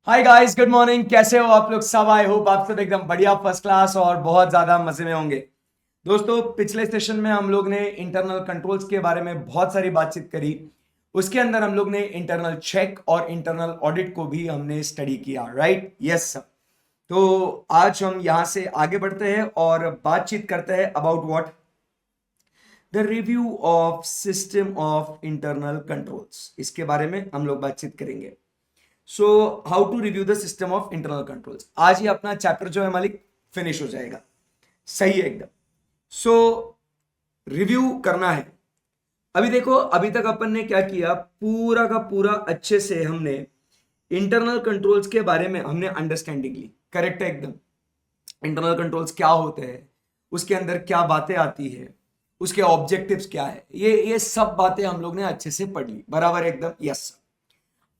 Hi guys, good morning. कैसे हो आप लोग सब? आई होप आप सब एकदम बढ़िया, फर्स्ट क्लास और बहुत ज्यादा मजे में होंगे। दोस्तों, पिछले सेशन में हम लोग ने इंटरनल कंट्रोल्स के बारे में बहुत सारी बातचीत करी। उसके अंदर हम लोग ने इंटरनल चेक और इंटरनल ऑडिट को भी हमने स्टडी किया, राइट? Yes sir. तो आज हम यहां से आगे बढ़ते हैं और बातचीत करते हैं about what the review of system of internal controls. इसके बारे में हम लोग बातचीत करेंगे। So how to review the system of internal controls. आज ही अपना चैप्टर जो है मालिक फिनिश हो जाएगा। सही है एकदम। सो रिव्यू करना है। अभी देखो, अभी तक अपन ने क्या किया, पूरा का पूरा अच्छे से हमने इंटरनल कंट्रोल्स के बारे में हमने अंडरस्टैंडिंग ली। करेक्ट है एकदम। इंटरनल कंट्रोल्स क्या होते हैं, उसके अंदर क्या बातें आती है, उसके ऑब्जेक्टिव्स क्या है, ये सब बातें हम लोग ने अच्छे से पढ़ ली। बराबर है एकदम। यस।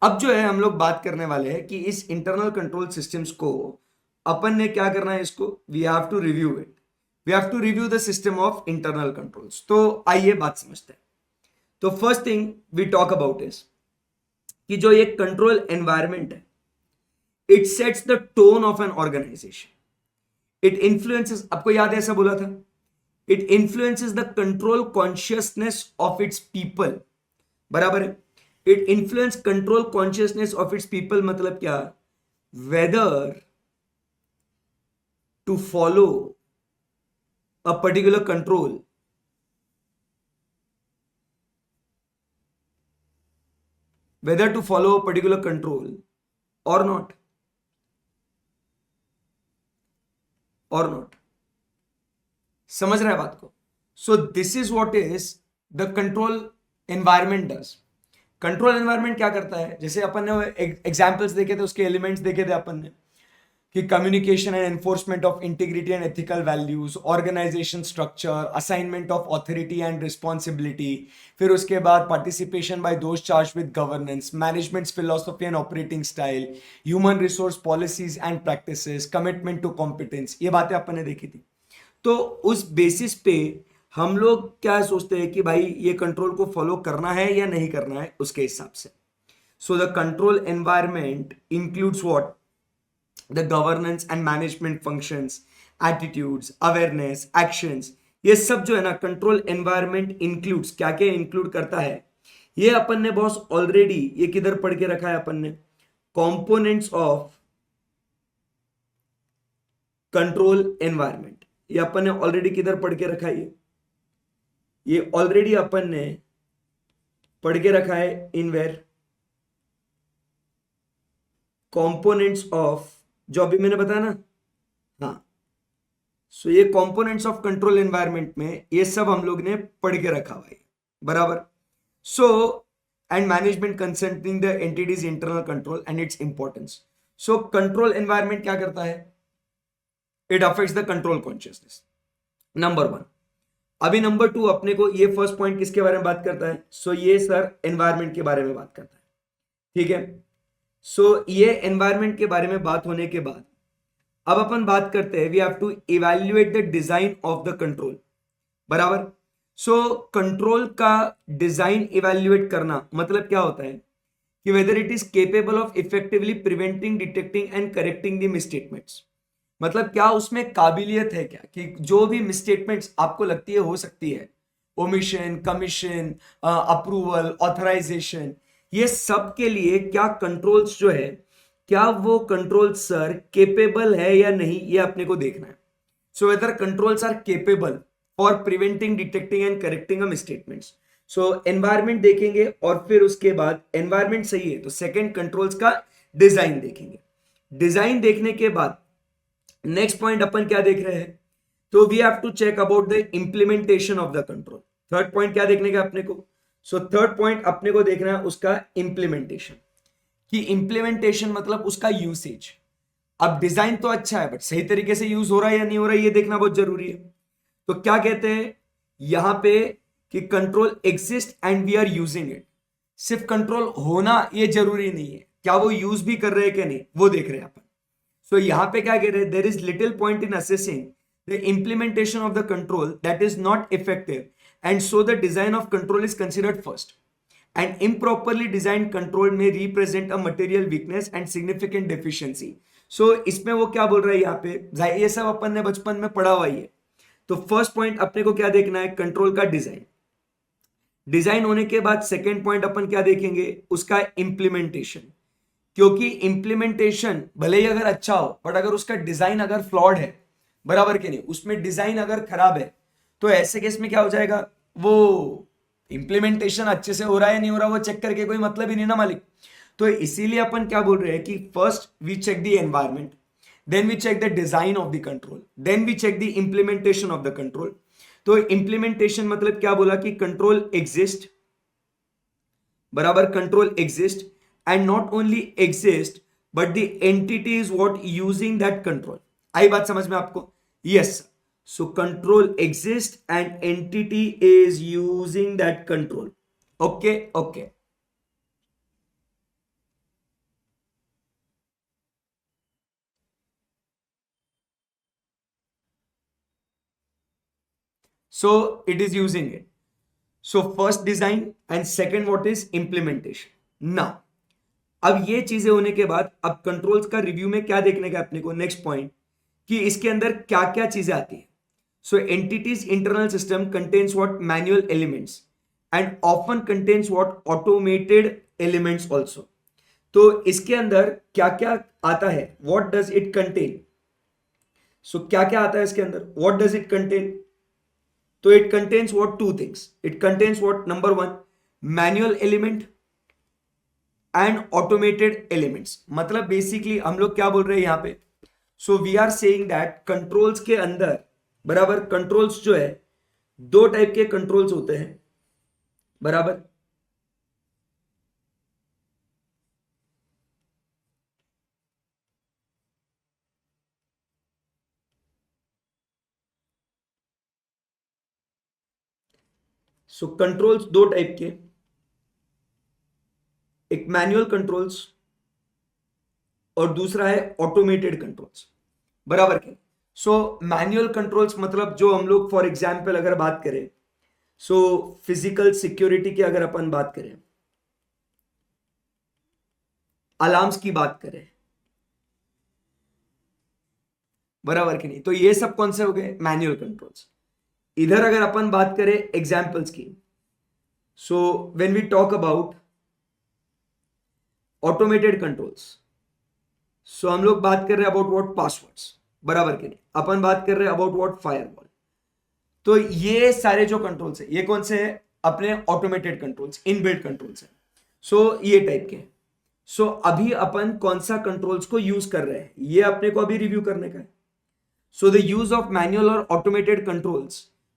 अब जो है हम लोग बात करने वाले हैं कि इस इंटरनल कंट्रोल सिस्टम्स को अपन ने क्या करना है, इसको we have to review it. We have to review the system of internal controls. तो आइए बात समझते हैं। तो first thing we talk about is कि जो ये कंट्रोल एनवायरमेंट है, it sets the tone of an organisation. It influences, आपको याद है ऐसा बोला था, it influences the control consciousness of its people. बराबर है। It influence control consciousness of its people मतलब क्या? Weather to follow a particular control, whether to follow a particular control और नॉट, और नॉट। समझ रहा है बात को? So this is what is the control environment does. Control environment क्या करता है, जैसे अपन ने एग्जांपल्स देखे थे, उसके एलिमेंट्स देखे थे अपन ने कि communication and enforcement of integrity and ethical values, organisation structure, assignment of authority and responsibility, फिर उसके बाद participation by those charge with governance, management's philosophy and operating style, human resource policies and practices, commitment to competence. ये बातें अपन ने देखी थी। तो उस बेसिस पे हम लोग क्या सोचते हैं कि भाई ये कंट्रोल को फॉलो करना है या नहीं करना है, उसके हिसाब से। So the control environment includes what? The governance and management functions, attitudes, awareness, actions. ये सब जो है ना, कंट्रोल एनवायरमेंट इंक्लूड्स, क्या क्या इंक्लूड करता है, ये अपन ने बॉस ऑलरेडी ये किधर पढ़ के रखा है अपन ने? Components of control environment. ये अपन ने ऑलरेडी किधर पढ़ के रखा है? ये ऑलरेडी अपन ने पढ़ के रखा है इन वेयर? कंपोनेंट्स ऑफ, जो अभी मैंने बताया ना। हाँ। सो ये कंपोनेंट्स ऑफ कंट्रोल एनवायरनमेंट में ये सब हम लोग ने पढ़ के रखा हुआ है। बराबर। So and management consulting the entities internal control and its importance. So control environment क्या करता है? It affects the control consciousness, number one. अभी नंबर टू, अपने को ये फर्स्ट पॉइंट किसके बारे में बात करता है? सो ये सर एनवायरनमेंट के बारे में बात करता है। ठीक है। सो ये एनवायरनमेंट के बारे में बात होने के बाद अब अपन बात करते हैं, we have to evaluate the design of the control. बराबर। सो कंट्रोल का डिजाइन इवैल्यूएट करना मतलब क्या होता है कि whether it is capable of effectively preventing, detecting and correcting the misstatements. मतलब क्या उसमें काबिलियत है क्या कि जो भी मिसस्टेटमेंट्स आपको लगती है हो सकती है, ओमिशन, कमीशन, अप्रूवल, ऑथराइजेशन, ये सब के लिए क्या कंट्रोल्स जो है, क्या वो कंट्रोल सर केपेबल है या नहीं, ये अपने को देखना है। So whether controls are capable for preventing, detecting and correcting misstatements. So environment देखेंगे और फिर उसके बाद एनवायरमेंट सही है तो सेकंड कंट्रोल्स का डिजाइन देखेंगे। डिजाइन देखने के बाद नेक्स्ट पॉइंट अपन क्या देख रहे हैं? तो we have to check about the implementation of the control. Third point क्या देखने का अपने को? सो थर्ड पॉइंट अपने को देखना है उसका इंप्लीमेंटेशन। कि इंप्लीमेंटेशन मतलब उसका यूसेज। अब डिजाइन तो अच्छा है बट सही तरीके से यूज हो रहा है या नहीं हो रहा है, ये देखना बहुत जरूरी है। तो क्या कहते हैं यहां पे कि control exist and we are using it. सिर्फ कंट्रोल होना ये जरूरी नहीं है, क्या वो यूज भी कर रहे हैं कि नहीं, वो देख रहे हैं अपन। सो यहां पे क्या कह रहे हैं? There is little point in assessing the implementation of the control that is not effective and so the design of control is considered first. And improperly design control may represent a material weakness and significant deficiency. So इसमें वो क्या बोल रहा है यहाँ पे, ये सब अपन ने बचपन में पढ़ा हुआ ही है। तो फर्स्ट पॉइंट अपने को क्या देखना है, कंट्रोल का डिजाइन। डिजाइन होने के बाद सेकेंड पॉइंट अपन क्या देखेंगे, उसका इंप्लीमेंटेशन। क्योंकि इंप्लीमेंटेशन भले ही अगर अच्छा हो, बट अगर उसका डिजाइन अगर फ्लॉड है, बराबर के नहीं, उसमें डिजाइन अगर खराब है, तो ऐसे केस में क्या हो जाएगा, वो इंप्लीमेंटेशन अच्छे से हो रहा है नहीं हो रहा वो चेक करके कोई मतलब ही नहीं ना मालिक। तो इसीलिए अपन क्या बोल रहे हैं कि first we check the environment, then we check the design of the control, then we check the implementation of the control. तो इंप्लीमेंटेशन मतलब क्या बोला कि कंट्रोल एग्जिस्ट, बराबर, control exist and not only exist but the entity is what using that control. आई बात समझ में आपको? Yes. So control exist and entity is using that control. Okay okay. So it is using it. So first design and second what is implementation. Now अब ये चीजें होने के बाद अब कंट्रोल्स का रिव्यू में क्या देखने का अपने को, नेक्स्ट पॉइंट, कि इसके अंदर क्या क्या चीजें आती है। So entities internal system contains what manual elements and often contains what automated elements also. तो इसके अंदर क्या क्या आता है, what does it contain. So क्या क्या आता है इसके अंदर, व्हाट डज इट कंटेन। तो it contains what, two things, it contains what, number one manual element and automated elements. मतलब बेसिकली हम लोग क्या बोल रहे हैं यहां पे, so we are saying that controls के अंदर, बराबर, कंट्रोल्स जो है दो टाइप के कंट्रोल्स होते हैं, बराबर। सो कंट्रोल्स दो टाइप के, एक मैनुअल कंट्रोल्स और दूसरा है ऑटोमेटेड कंट्रोल्स, बराबर के। सो मैनुअल कंट्रोल्स मतलब जो हम लोग फॉर एग्जाम्पल अगर बात करें, सो फिजिकल सिक्योरिटी की अगर अपन बात करें, अलार्म्स की बात करें, बराबर कि नहीं, तो ये सब कौन से हो गए, मैनुअल कंट्रोल्स। इधर अगर अपन बात करें एग्जाम्पल्स की, so when we talk about automated controls, so हम लोग बात कर रहे हैं अबाउट व्हाट, पासवर्ड्स, बराबर कि नहीं, अपन बात कर रहे हैं अबाउट व्हाट, फायरवॉल। तो ये सारे जो कंट्रोल्स है ये कौन से हैं, अपने ऑटोमेटेड कंट्रोल्स, इनबिल्ट कंट्रोल्स है। सो ये टाइप के। सो अभी अपन कौन सा कंट्रोल्स को यूज कर रहे हैं ये अपने को अभी रिव्यू करने का है। So the use of manual or automated controls,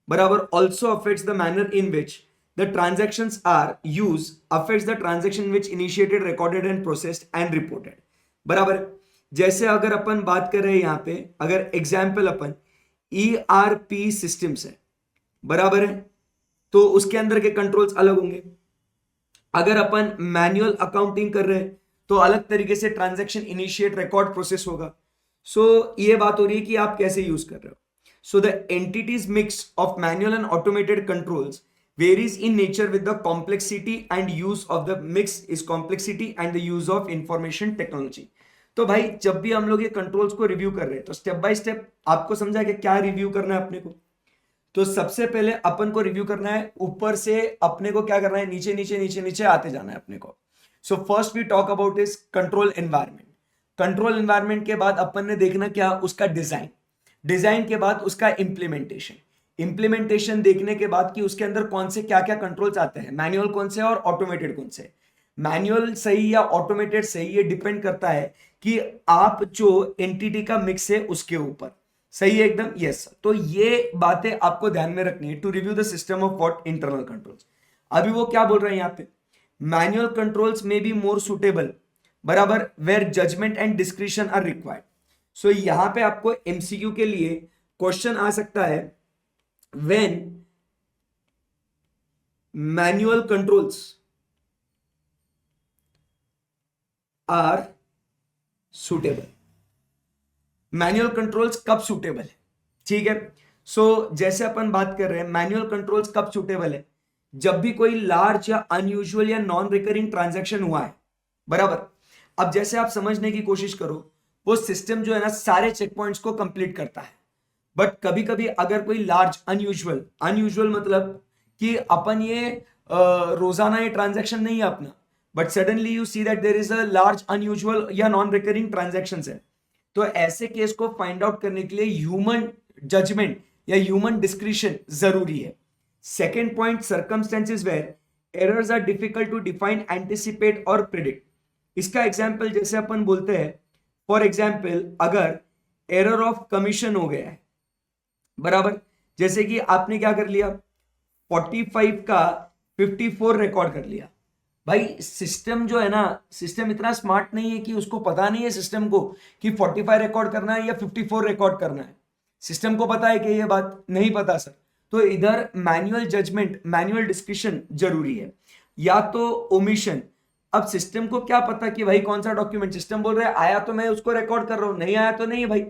बराबर, also affects the manner in which the transactions are used, affects the transaction which initiated, recorded and processed and reported, बराबर। जैसे अगर अपन बात कर रहे हैं यहाँ पे, अगर एग्जाम्पल अपन ERP सिस्टम्स है, बराबर है, तो उसके अंदर के कंट्रोल्स अलग होंगे। अगर अपन मैनुअल अकाउंटिंग कर रहे हैं तो अलग तरीके से ट्रांजैक्शन इनिशिएट, रिकॉर्ड, प्रोसेस होगा। सो ये बात हो रही है कि आप कैसे यूज कर रहे हो। So the entities mix of manual and automated controls varies in nature with the complexity and use of the mix is complexity and the use of information technology. तो भाई जब भी हम लोग ये कंट्रोल्स को रिव्यू कर रहे हैं तो स्टेप बाय स्टेप आपको समझा कि क्या रिव्यू करना है अपने को। तो सबसे पहले अपन को रिव्यू करना है ऊपर से, अपने को क्या करना है, नीचे नीचे नीचे नीचे आते जाना है अपने को। So first we talk about is control environment. Control environment के बाद अपन ने देखना क्या, उसका डिजाइन, डिजाइन के बाद उसका इंप्लीमेंटेशन, इंप्लीमेंटेशन देखने के बाद कि उसके अंदर कौन से क्या क्या कंट्रोल्स आते हैं, मैनुअल कौन से और ऑटोमेटेड कौन से। मैनुअल सही या ऑटोमेटेड सही ये डिपेंड करता है कि आप जो एंटिटी का मिक्स है उसके ऊपर। सही है एकदम, यस। तो ये बातें आपको ध्यान में रखनी है to review the system of what, internal controls. अभी वो क्या बोल रहे हैं यहाँ पे, manual controls may be more suitable, बराबर, where judgement and discretion are required. So यहां पे आपको एमसीक्यू के लिए क्वेश्चन आ सकता है, when manual controls are suitable. Manual controls कब सुटेबल है, ठीक है। सो जैसे अपन बात कर रहे हैं मैनुअल कंट्रोल्स कब सुटेबल है, जब भी कोई लार्ज या अनयूजुअल या नॉन रिकरिंग ट्रांजैक्शन हुआ है, बराबर। अब जैसे आप समझने की कोशिश करो, वो सिस्टम जो है ना सारे चेक पॉइंट्स को कंप्लीट करता है, बट कभी कभी अगर कोई लार्ज अनयूजुअल, अनयूजुअल मतलब कि अपन ये रोजाना ये ट्रांजैक्शन नहीं है अपना, but suddenly you see that there is a large unusual या नॉन रिकरिंग ट्रांजैक्शंस है, तो ऐसे केस को फाइंड आउट करने के लिए ह्यूमन जजमेंट या ह्यूमन डिस्क्रिशन जरूरी है। Second point, circumstances where errors are difficult to define, anticipate और प्रिडिक्ट। इसका एग्जाम्पल जैसे अपन बोलते हैं, फॉर एग्जाम्पल अगर एरर ऑफ कमीशन हो गया है, बराबर, जैसे कि आपने क्या कर लिया, 45 का 54 रिकॉर्ड कर लिया। भाई सिस्टम जो है ना, सिस्टम इतना स्मार्ट नहीं है कि उसको पता नहीं है सिस्टम को कि 45 रिकॉर्ड करना है या 54 रिकॉर्ड करना है। सिस्टम को पता है कि ये बात नहीं पता सर, तो इधर मैनुअल जजमेंट, मैनुअल डिस्कशन जरूरी है, या तो ओमिशन। अब सिस्टम को क्या पता कि भाई कौन सा डॉक्यूमेंट, सिस्टम बोल रहा है आया तो मैं उसको रिकॉर्ड कर रहा हूं, नहीं आया तो नहीं भाई,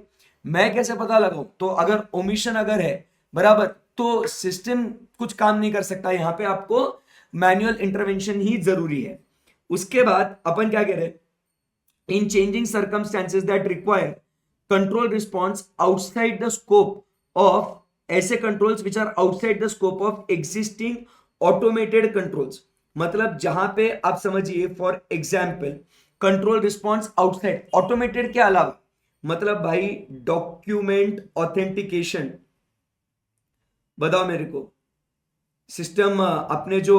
मैं कैसे पता लगाऊं। तो अगर ओमिशन अगर है, बराबर, तो सिस्टम कुछ काम नहीं कर सकता, यहां पे आपको मैनुअल इंटरवेंशन ही जरूरी है। उसके बाद अपन क्या कह रहे हैं, in changing circumstances that require control response outside the scope of, ऐसे controls which are outside the scope of existing automated controls, मतलब जहां पे आप समझिए for example control response outside automated के अलावा, मतलब भाई डॉक्यूमेंट ऑथेंटिकेशन, बताओ मेरे को, सिस्टम अपने जो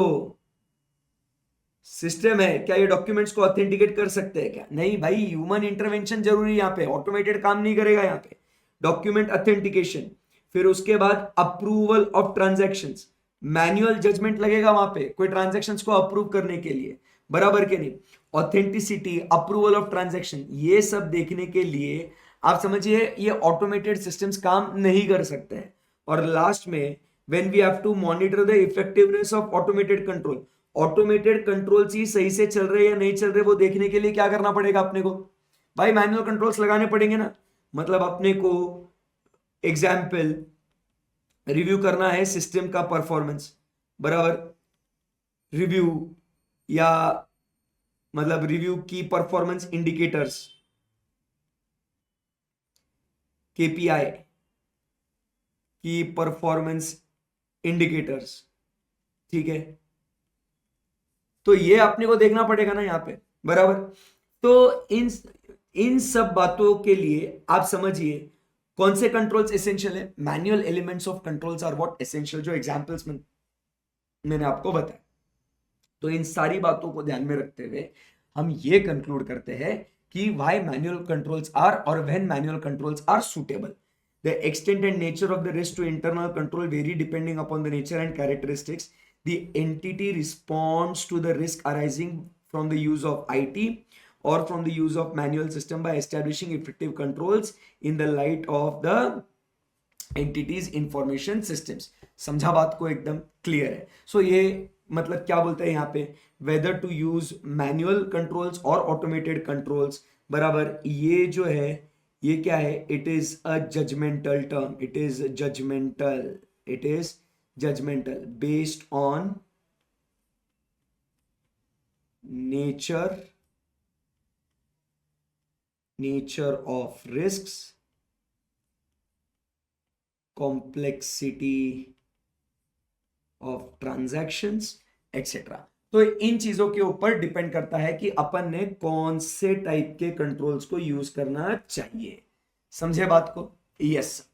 सिस्टम है क्या ये डॉक्यूमेंट्स को ऑथेंटिकेट कर सकते हैं क्या, नहीं भाई, ह्यूमन इंटरवेंशन जरूरी है यहाँ पे, ऑटोमेटेड काम नहीं करेगा यहाँ पे। डॉक्यूमेंट ऑथेंटिकेशन, फिर उसके बाद approval of transactions, manual judgement लगेगा वहां पे कोई ट्रांजैक्शंस को अप्रूव करने के लिए, बराबर के नहीं। ऑथेंटिसिटी, अप्रूवल ऑफ ट्रांजैक्शन, ये सब देखने के लिए आप समझिए ये ऑटोमेटेड सिस्टम्स काम नहीं कर सकते हैं। और लास्ट में when we have to monitor the effectiveness of automated control, automated controls ही सही से चल रहे या नहीं चल रहे वो देखने के लिए क्या करना पड़ेगा अपने को, भाई मैनुअल कंट्रोल्स लगाने पड़ेंगे ना। मतलब अपने को एग्जाम्पल रिव्यू करना है सिस्टम का परफॉर्मेंस, बराबर, रिव्यू या मतलब रिव्यू की परफॉर्मेंस इंडिकेटर्स, केपीआई की परफॉर्मेंस इंडिकेटर्स, ठीक है, तो ये अपने को देखना पड़ेगा ना यहाँ पे, बराबर। तो इन सब बातों के लिए आप समझिए कौन से कंट्रोल्स एसेंशियल है, manual elements of controls are what essential, जो एग्जांपल्स में मैंने आपको बताया। तो इन सारी बातों को ध्यान में रखते हुए हम ये कंक्लूड करते हैं कि व्हाई मैनुअल कंट्रोल्स आर और when manual controls are suitable. The extent and nature of the risk to internal control vary depending upon the nature and characteristics. The entity responds to the risk arising from the use of IT or from the use of manual system by establishing effective controls in the light of the entities information systems. समझा बात को, एकदम clear है। सो ये मतलब क्या बोलते हैं यहाँ पे, whether to use manual controls और ऑटोमेटेड कंट्रोल्स, बराबर, ये जो है ये क्या है, it is a judgmental term, it is judgmental, it is judgmental based on nature of risks, complexity of transactions etcetera. तो इन चीजों के ऊपर डिपेंड करता है कि अपन ने कौन से टाइप के कंट्रोल्स को यूज करना चाहिए। समझे बात को? यस।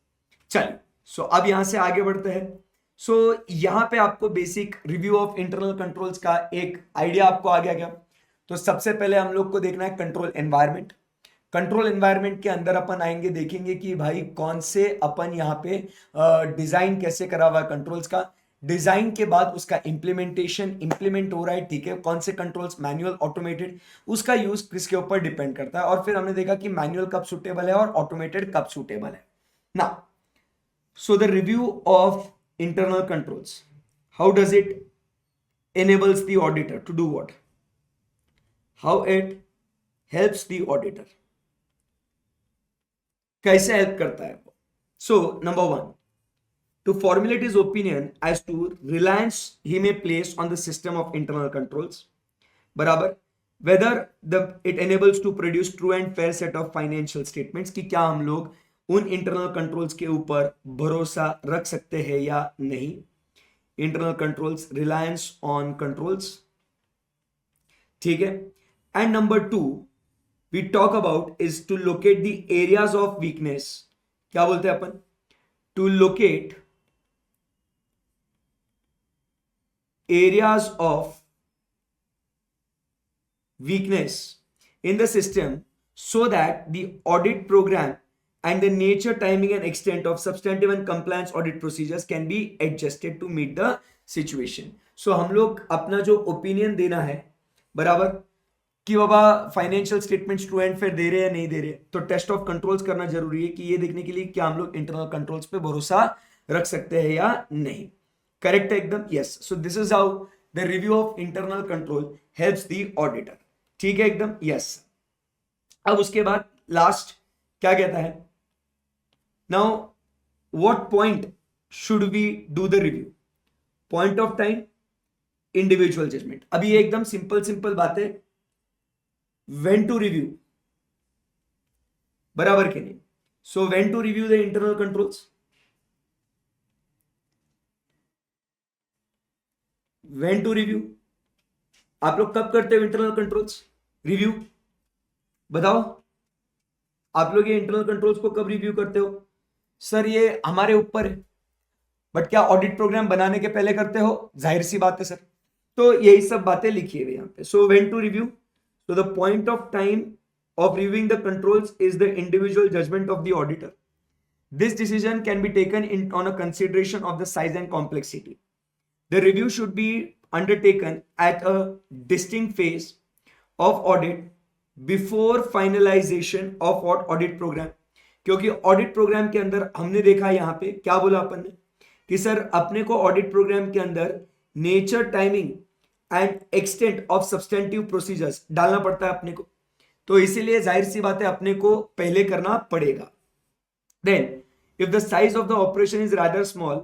चलिए, सो अब यहां से आगे बढ़ते हैं। सो यहां पे आपको basic review of internal controls का एक आइडिया आपको आ गया क्या? तो सबसे पहले हम लोग को देखना है कंट्रोल एनवायरनमेंट। कंट्रोल एनवायरनमेंट के अंदर अपन आएंगे, देखेंगे कि भाई कौन से अपन यहाँ पे डिजाइन कैसे करा हुआ है कंट्रोल्स का, डिजाइन के बाद उसका इंप्लीमेंटेशन, इंप्लीमेंट हो रहा है, ठीक है, कौन से कंट्रोल्स मैनुअल, ऑटोमेटेड, उसका यूज किसके ऊपर डिपेंड करता है, और फिर हमने देखा कि मैनुअल कब सुटेबल है और ऑटोमेटेड कब सुटेबल है ना। So the review of internal controls, how does it enables the auditor to do what, how it helps the auditor, कैसे हेल्प करता है वो? सो number one, to formulate his opinion as to reliance he may place on the system of internal controls, बराबर, whether it enables to produce true and fair set of financial statements, कि क्या हम लोग उन internal controls के ऊपर भरोसा रख सकते हैं या नहीं. Internal controls, reliance on controls, ठीक है. And number 2 we talk about is to locate the areas of weakness. क्या बोलते हैं अपन? To locate areas of weakness in the system so that the audit program and the nature, timing and extent of substantive and compliance audit procedures can be adjusted to meet the situation. So हम लोग अपना जो opinion देना है, बराबर, कि बाबा financial statements true and fair दे रहे हैं नहीं दे रहे, तो टेस्ट ऑफ कंट्रोल्स करना जरूरी है कि ये देखने के लिए क्या हम लोग इंटरनल कंट्रोल्स पे भरोसा रख सकते हैं या नहीं. करेक्ट है एकदम? Yes. So this is how the review of internal control helps the auditor. ठीक है एकदम? यस. अब उसके बाद लास्ट क्या कहता है? Now what point should we do the review? Point of time, individual judgment. अभी ये एकदम सिंपल बातें. व्हेन टू रिव्यू, बराबर के नहीं? So when to review the internal controls, when to review. आप लोग कब करते हो इंटरनल कंट्रोल्स रिव्यू? बताओ, आप लोग ये इंटरनल कंट्रोल्स को कब रिव्यू करते हो? सर ये हमारे ऊपर है, बट क्या ऑडिट प्रोग्राम बनाने के पहले करते हो? जाहिर सी बात है सर. तो यही सब बातें लिखी है यहां पे. So when to review, so the point of time of reviewing the controls is the individual judgment of the auditor. This decision can be taken on a consideration of the size and complexity. The review should be undertaken at a distinct phase of audit before finalization of what audit program. क्योंकि audit programme के अंदर हमने देखा यहां पे क्या बोला अपन ने कि सर अपने को ऑडिट प्रोग्राम के अंदर nature, timing and extent of substantive procedures डालना पड़ता है अपने को. तो इसीलिए जाहिर सी बात है अपने को पहले करना पड़ेगा. Then if the size of the operation is rather small,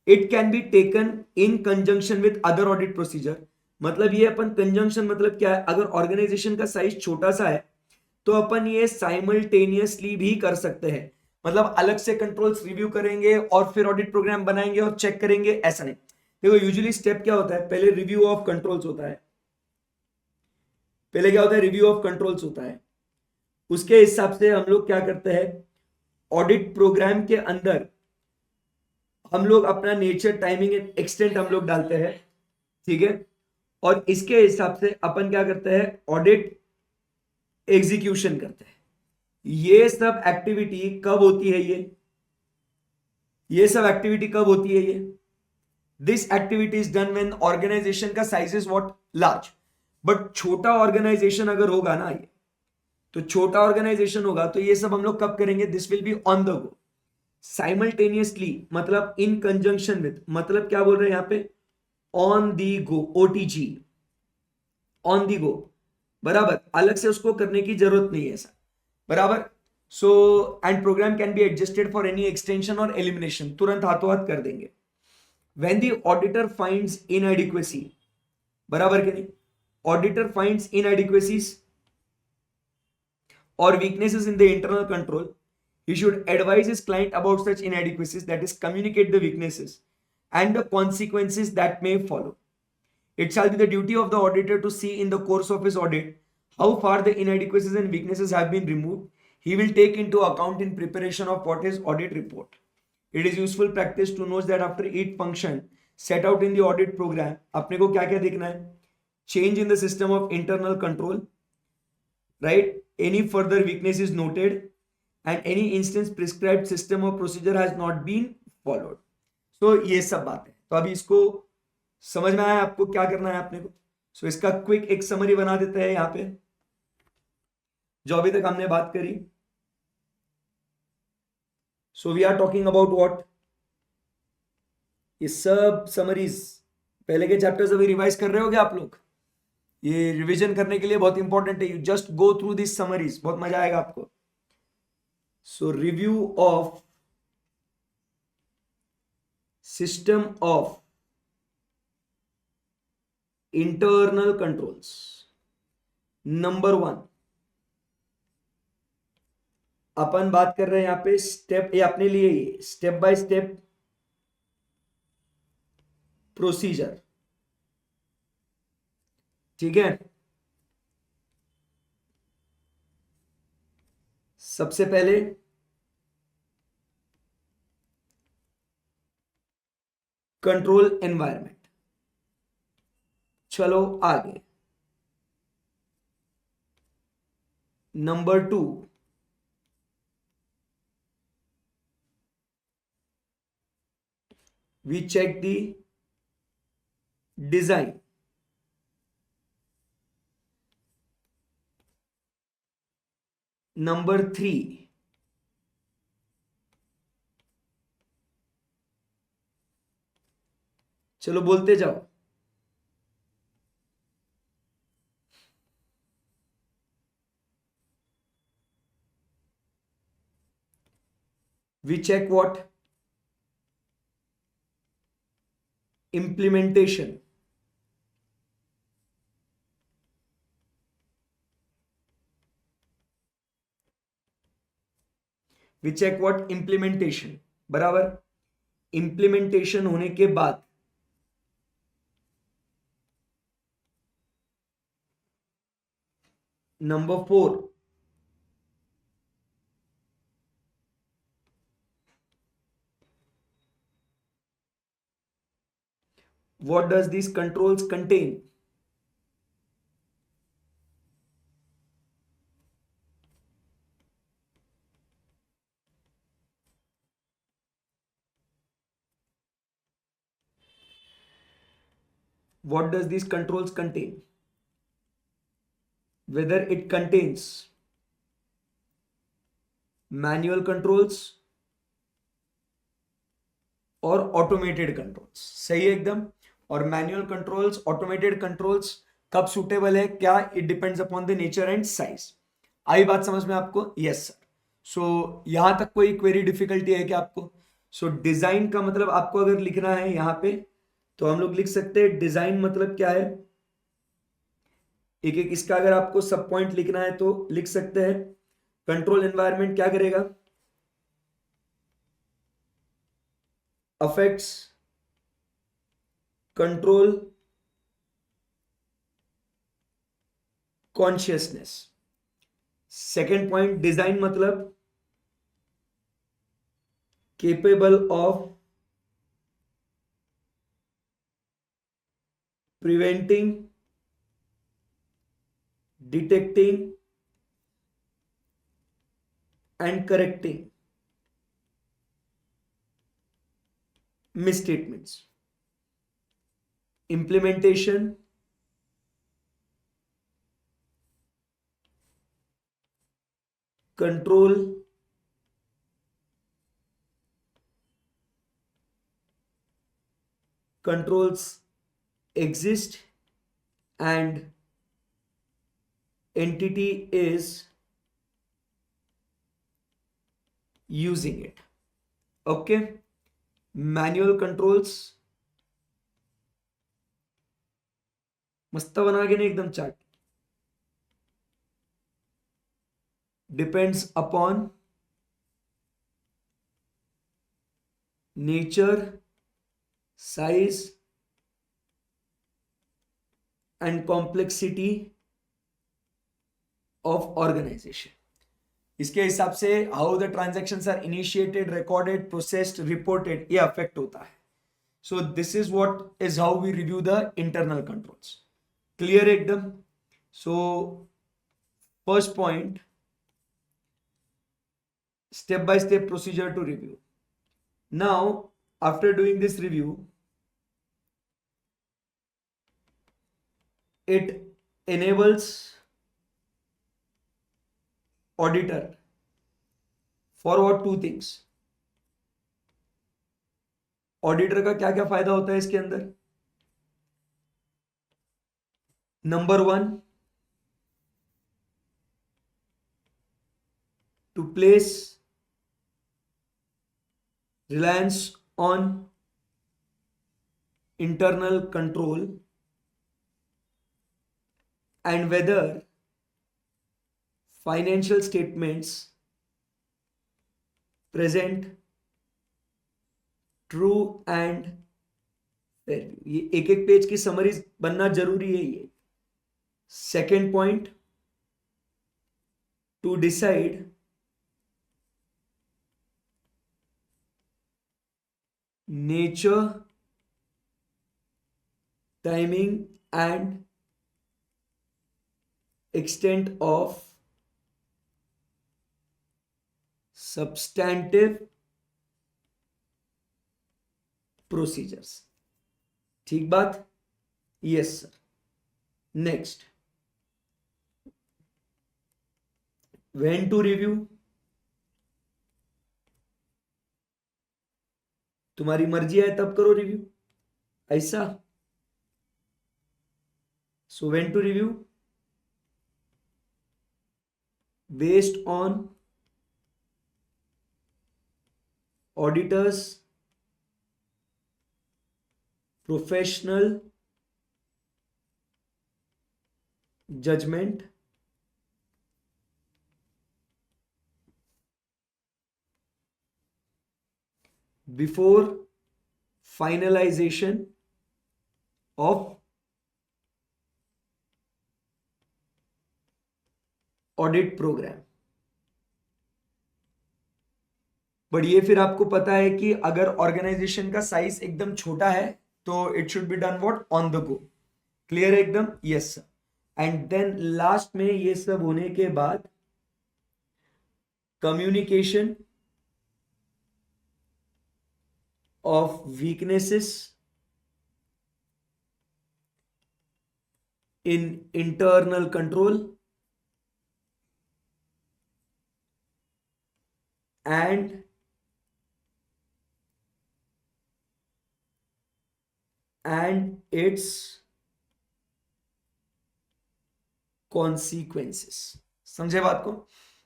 it can be taken in conjunction with other audit procedure. मतलब ये अपन कंजंक्शन मतलब क्या है? अगर ऑर्गेनाइजेशन का साइज छोटा सा है तो अपन ये साइमल्टेनियसली भी कर सकते हैं. मतलब अलग से कंट्रोल्स रिव्यू करेंगे और फिर ऑडिट प्रोग्राम बनाएंगे और चेक करेंगे, ऐसा नहीं. देखो यूजुअली स्टेप क्या होता है? पहले रिव्यू ऑफ कंट्रोल्स होता है. पहले क्या होता है? रिव्यू ऑफ कंट्रोल्स होता है. उसके हिसाब से हम लोग क्या करते हैं? ऑडिट प्रोग्राम के अंदर हम लोग अपना नेचर, टाइमिंग एंड एक्सटेंट हम लोग डालते हैं, ठीक है. और इसके हिसाब से अपन क्या करते हैं? ऑडिट एग्जीक्यूशन करते हैं. ये सब एक्टिविटी कब होती है? ये सब एक्टिविटी कब होती है? ये This activity is done when organization का size is what? Large. But छोटा ऑर्गेनाइजेशन अगर होगा ना, ये तो छोटा ऑर्गेनाइजेशन होगा तो ये सब हम लोग कब करेंगे? This will be on the go, simultaneously, मतलब इन कंजंक्शन विद, मतलब क्या बोल रहे हैं यहाँ पे? On the go, OTG, on the go, बराबर. अलग से उसको करने की जरूरत नहीं है ऐसा, बराबर. So and program can be adjusted for any extension और एलिमिनेशन, तुरंत हाथों हाथ कर देंगे. When the auditor finds inadequacy, बराबर के नहीं? Auditor finds inadequacies or weaknesses in the internal control, he should advise his client about such inadequacies, that is, communicate the weaknesses and the consequences that may follow. It shall be the duty of the auditor to see in the course of his audit how far the inadequacies and weaknesses have been removed. He will take into account in preparation of what is audit report. It is useful practice to note that after each function set out in the audit program, अपने को क्या क्या देखना है? Change in the system of internal control, right? Any further weakness is noted and any instance prescribed system or procedure has not been followed. So ये सब बात है. तो अभी इसको समझ में आया आपको क्या करना है अपने को? So इसका क्विक एक समरी बना देते हैं यहाँ पे जो अभी तक हमने बात करी. So we are talking about what? ये सब समरीज पहले के चैप्टर्स अभी रिवाइज कर रहे हो क्या आप लोग? ये रिवीजन करने के लिए बहुत इंपॉर्टेंट है. You just go through this summaries, बहुत मजा आएगा आपको. So review of system of internal controls. Number one, अपन बात कर रहे हैं यहां पे स्टेप, ये अपने लिए ही स्टेप बाय स्टेप प्रोसीजर, ठीक है। सबसे पहले कंट्रोल एनवायरनमेंट, चलो आगे। Number two, we check the design। Number three, चलो बोलते जाओ। we check what? Implementation। we check what? Implementation, बराबर। इंप्लीमेंटेशन होने के बाद number four, what does these controls contain? What does these controls contain? Whether it contains manual controls और automated controls, सही है एकदम। और मैनुअल कंट्रोल्स, ऑटोमेटेड कंट्रोल्स कब सुटेबल है, क्या? It depends upon the nature and size. आई बात समझ में आपको? Yes sir. सो यहां तक कोई क्वेरी डिफिकल्टी है क्या आपको? सो डिजाइन का मतलब आपको अगर लिखना है यहां पे, तो हम लोग लिख सकते हैं डिजाइन मतलब क्या है। एक एक इसका अगर आपको सब पॉइंट लिखना है तो लिख सकते हैं। कंट्रोल एनवायरनमेंट क्या करेगा? Affects control consciousness. Second point, design मतलब capable of preventing, detecting and correcting misstatements। implementation control controls exist and entity is using it। okay, manual controls मस्त बना के नहीं एकदम chart. Depends upon nature, size and complexity of organisation. इसके हिसाब से how the transactions are initiated, recorded, processed, reported, ये affect होता है। So this is what is how we review the internal controls. Clear एकदम? So first point, step by step procedure to review। Now after doing this review, it enables auditor for what? two things। Auditor का क्या क्या फायदा होता है इसके अंदर? Number one, to place reliance on internal control and whether financial statements present true and fair. ये एक एक पेज की समरी बनना जरूरी है। ये second point, to decide nature, timing and extent of substantive procedures। ठीक बात? Yes sir. Next, when to review। तुम्हारी मर्जी है तब करो रिव्यू, ऐसा। सो when to review, based on auditors professional judgment before finalization of audit program. But ये फिर आपको पता है कि अगर ऑर्गेनाइजेशन का साइज एकदम छोटा है तो it should be done what, on the go. Clear है एकदम? Yes sir. And then last में ये सब होने के बाद communication of weaknesses in internal control and its consequences। समझे बात को?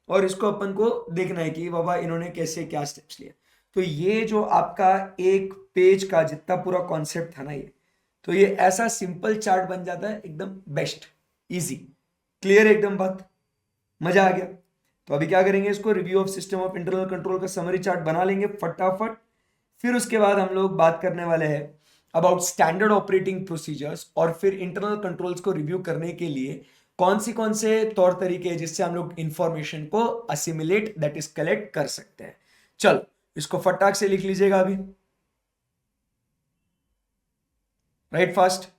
और इसको अपन को देखना है कि बाबा इन्होंने कैसे क्या स्टेप्स लिए। तो ये जो आपका एक पेज का जितना पूरा कॉन्सेप्ट था ना, ये तो ये ऐसा सिंपल चार्ट बन जाता है, एकदम बेस्ट, इजी। क्लियर एकदम बात? मजा आ गया? तो अभी क्या करेंगे, इसको review of system of internal control का समरी चार्ट बना लेंगे फटाफट। फिर उसके बाद हम लोग बात करने वाले हैं अबाउट स्टैंडर्ड ऑपरेटिंग प्रोसीजर्स, और फिर इंटरनल कंट्रोल्स को रिव्यू करने के लिए कौन से तौर तरीके हैं जिससे हम लोग इंफॉर्मेशन को असिमिलेट, दैट इज कलेक्ट कर सकते हैं। चलो इसको फटाक से लिख लीजिएगा अभी, राइट फास्ट।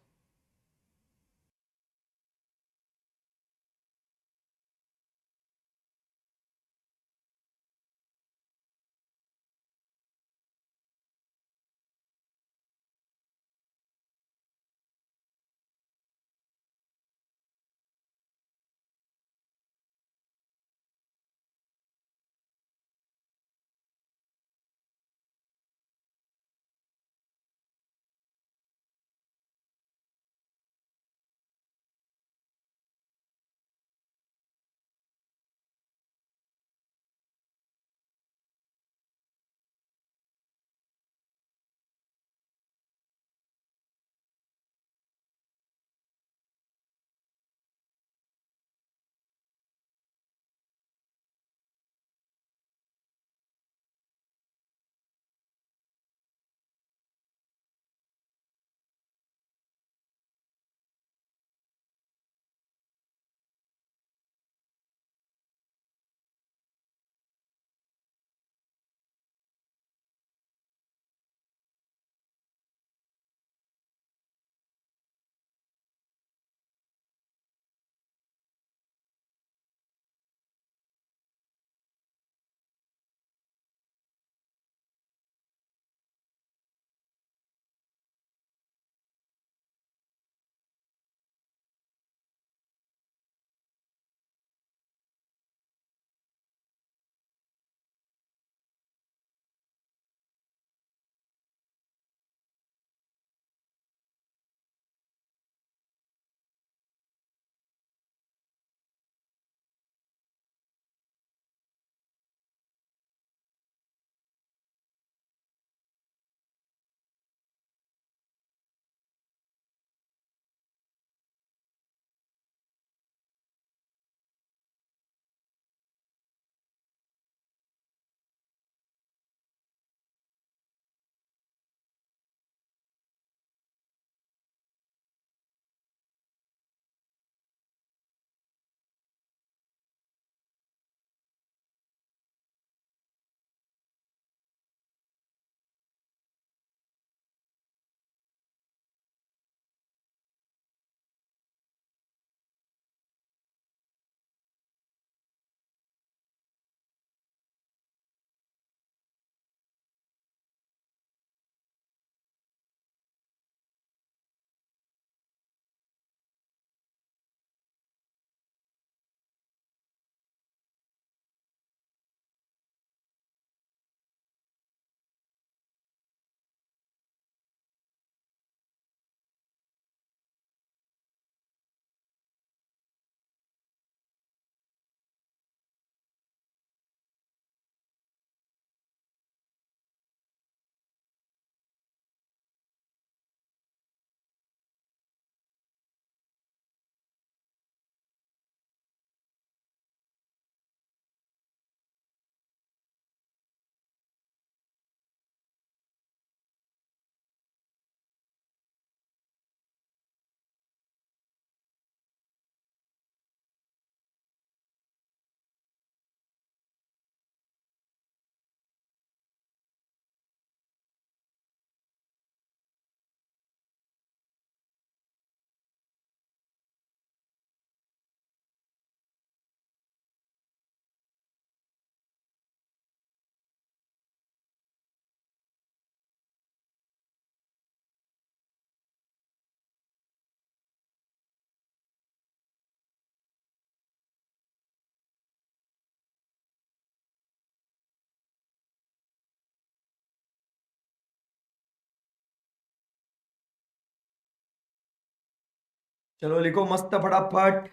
चलो लिखो मस्त फटाफट।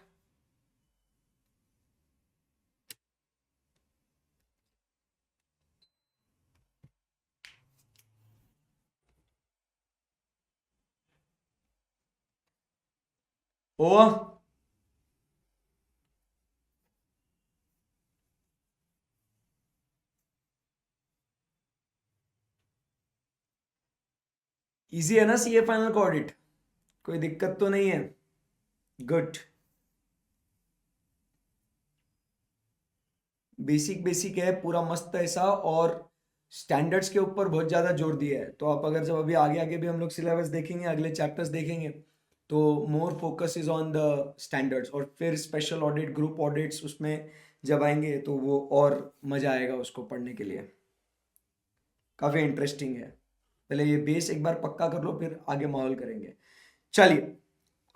ओ इजी है ना सीए फाइनल का ऑडिट? कोई दिक्कत तो नहीं है? गुड। बेसिक बेसिक है पूरा मस्त ऐसा, और स्टैंडर्ड्स के ऊपर बहुत ज़्यादा जोर दिया है। तो आप अगर जब अभी आगे आगे भी हम लोग सिलेबस देखेंगे, अगले चैप्टर्स देखेंगे, तो more focus is on the standards. और फिर स्पेशल ऑडिट, ग्रुप ऑडिट्स उसमें जब आएंगे तो वो और मज़ा आएगा उसको पढ़ने के लिए, काफ़ी इंटरेस्टिंग है। पहले ये बेस एक बार पक्का कर लो, फिर आगे माहौल करेंगे। चलिए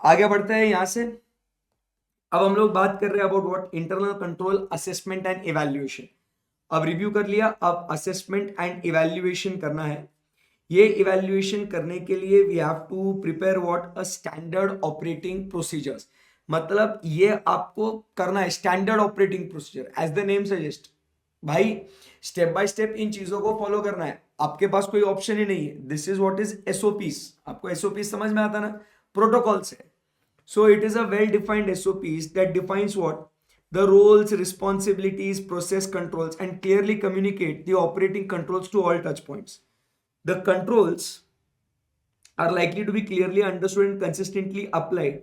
आगे बढ़ते हैं यहाँ से। अब हम लोग बात कर रहे हैं about what, internal control, assessment and evaluation. अब रिव्यू कर लिया, अब असेसमेंट एंड इवैल्यूएशन करना है। ये इवैल्यूएशन करने के लिए we have to prepare what, a standard operating procedures. मतलब ये आपको करना है standard operating procedure, as the name suggest. भाई स्टेप बाय स्टेप इन चीजों को फॉलो करना है, आपके पास कोई ऑप्शन ही नहीं है। This is what is SOPs. आपको एसओपीस समझ में आता ना, प्रोटोकॉल्स है। So it is a well-defined SOPs that defines what the roles, responsibilities, process controls, and clearly communicate the operating controls to all touch points. The controls are likely to be clearly understood and consistently applied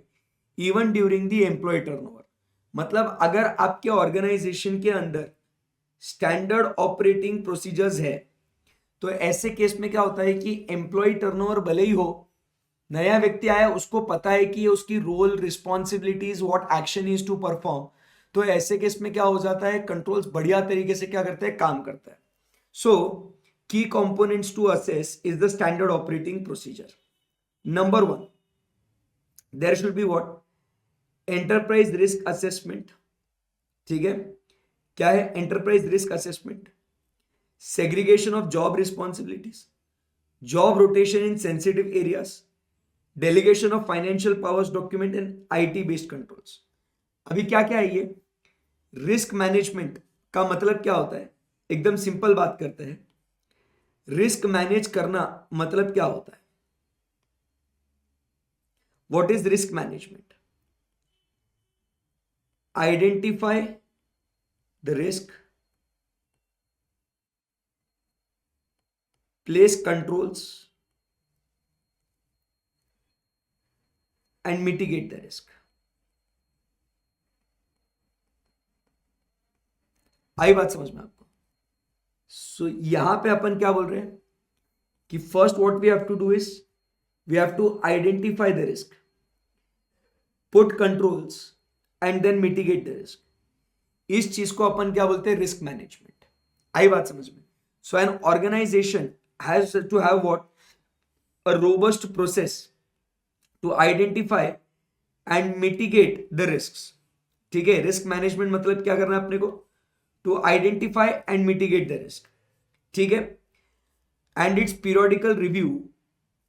even during the employee turnover. मतलब अगर आपके organisation के अंदर standard operating procedures है, तो ऐसे case में क्या होता है कि एम्प्लॉय टर्नओवर भले ही हो, नया व्यक्ति आया, उसको पता है कि उसकी role, responsibilities, what action is to perform. तो ऐसे केस में क्या हो जाता है, कंट्रोल्स बढ़िया तरीके से क्या करते हैं, काम करता है। So key components to assess is the standard operating procedure. Number one, there should be what, enterprise risk assessment. ठीक है, क्या है enterprise risk assessment? Segregation of job responsibilities, job rotation in sensitive areas, delegation of financial powers document and IT based controls. अभी क्या क्या है ये? Risk management का मतलब क्या होता है, एकदम सिंपल बात करते हैं। रिस्क मैनेज करना मतलब क्या होता है? What is risk management? Identify the risk, place controls and mitigate the risk. आई बात समझ में आपको? सो यहां पे अपन क्या बोल रहे हैं कि first what we have to do is we have to identify the risk, put controls and then mitigate the risk. इस चीज को अपन क्या बोलते हैं, रिस्क मैनेजमेंट। आई बात समझ में? So an organisation has to have what, a robust process to identify and mitigate the risk. ठीक है, रिस्क मैनेजमेंट मतलब क्या करना है अपने को, to identify and mitigate the risk. ठीक है, and its periodical review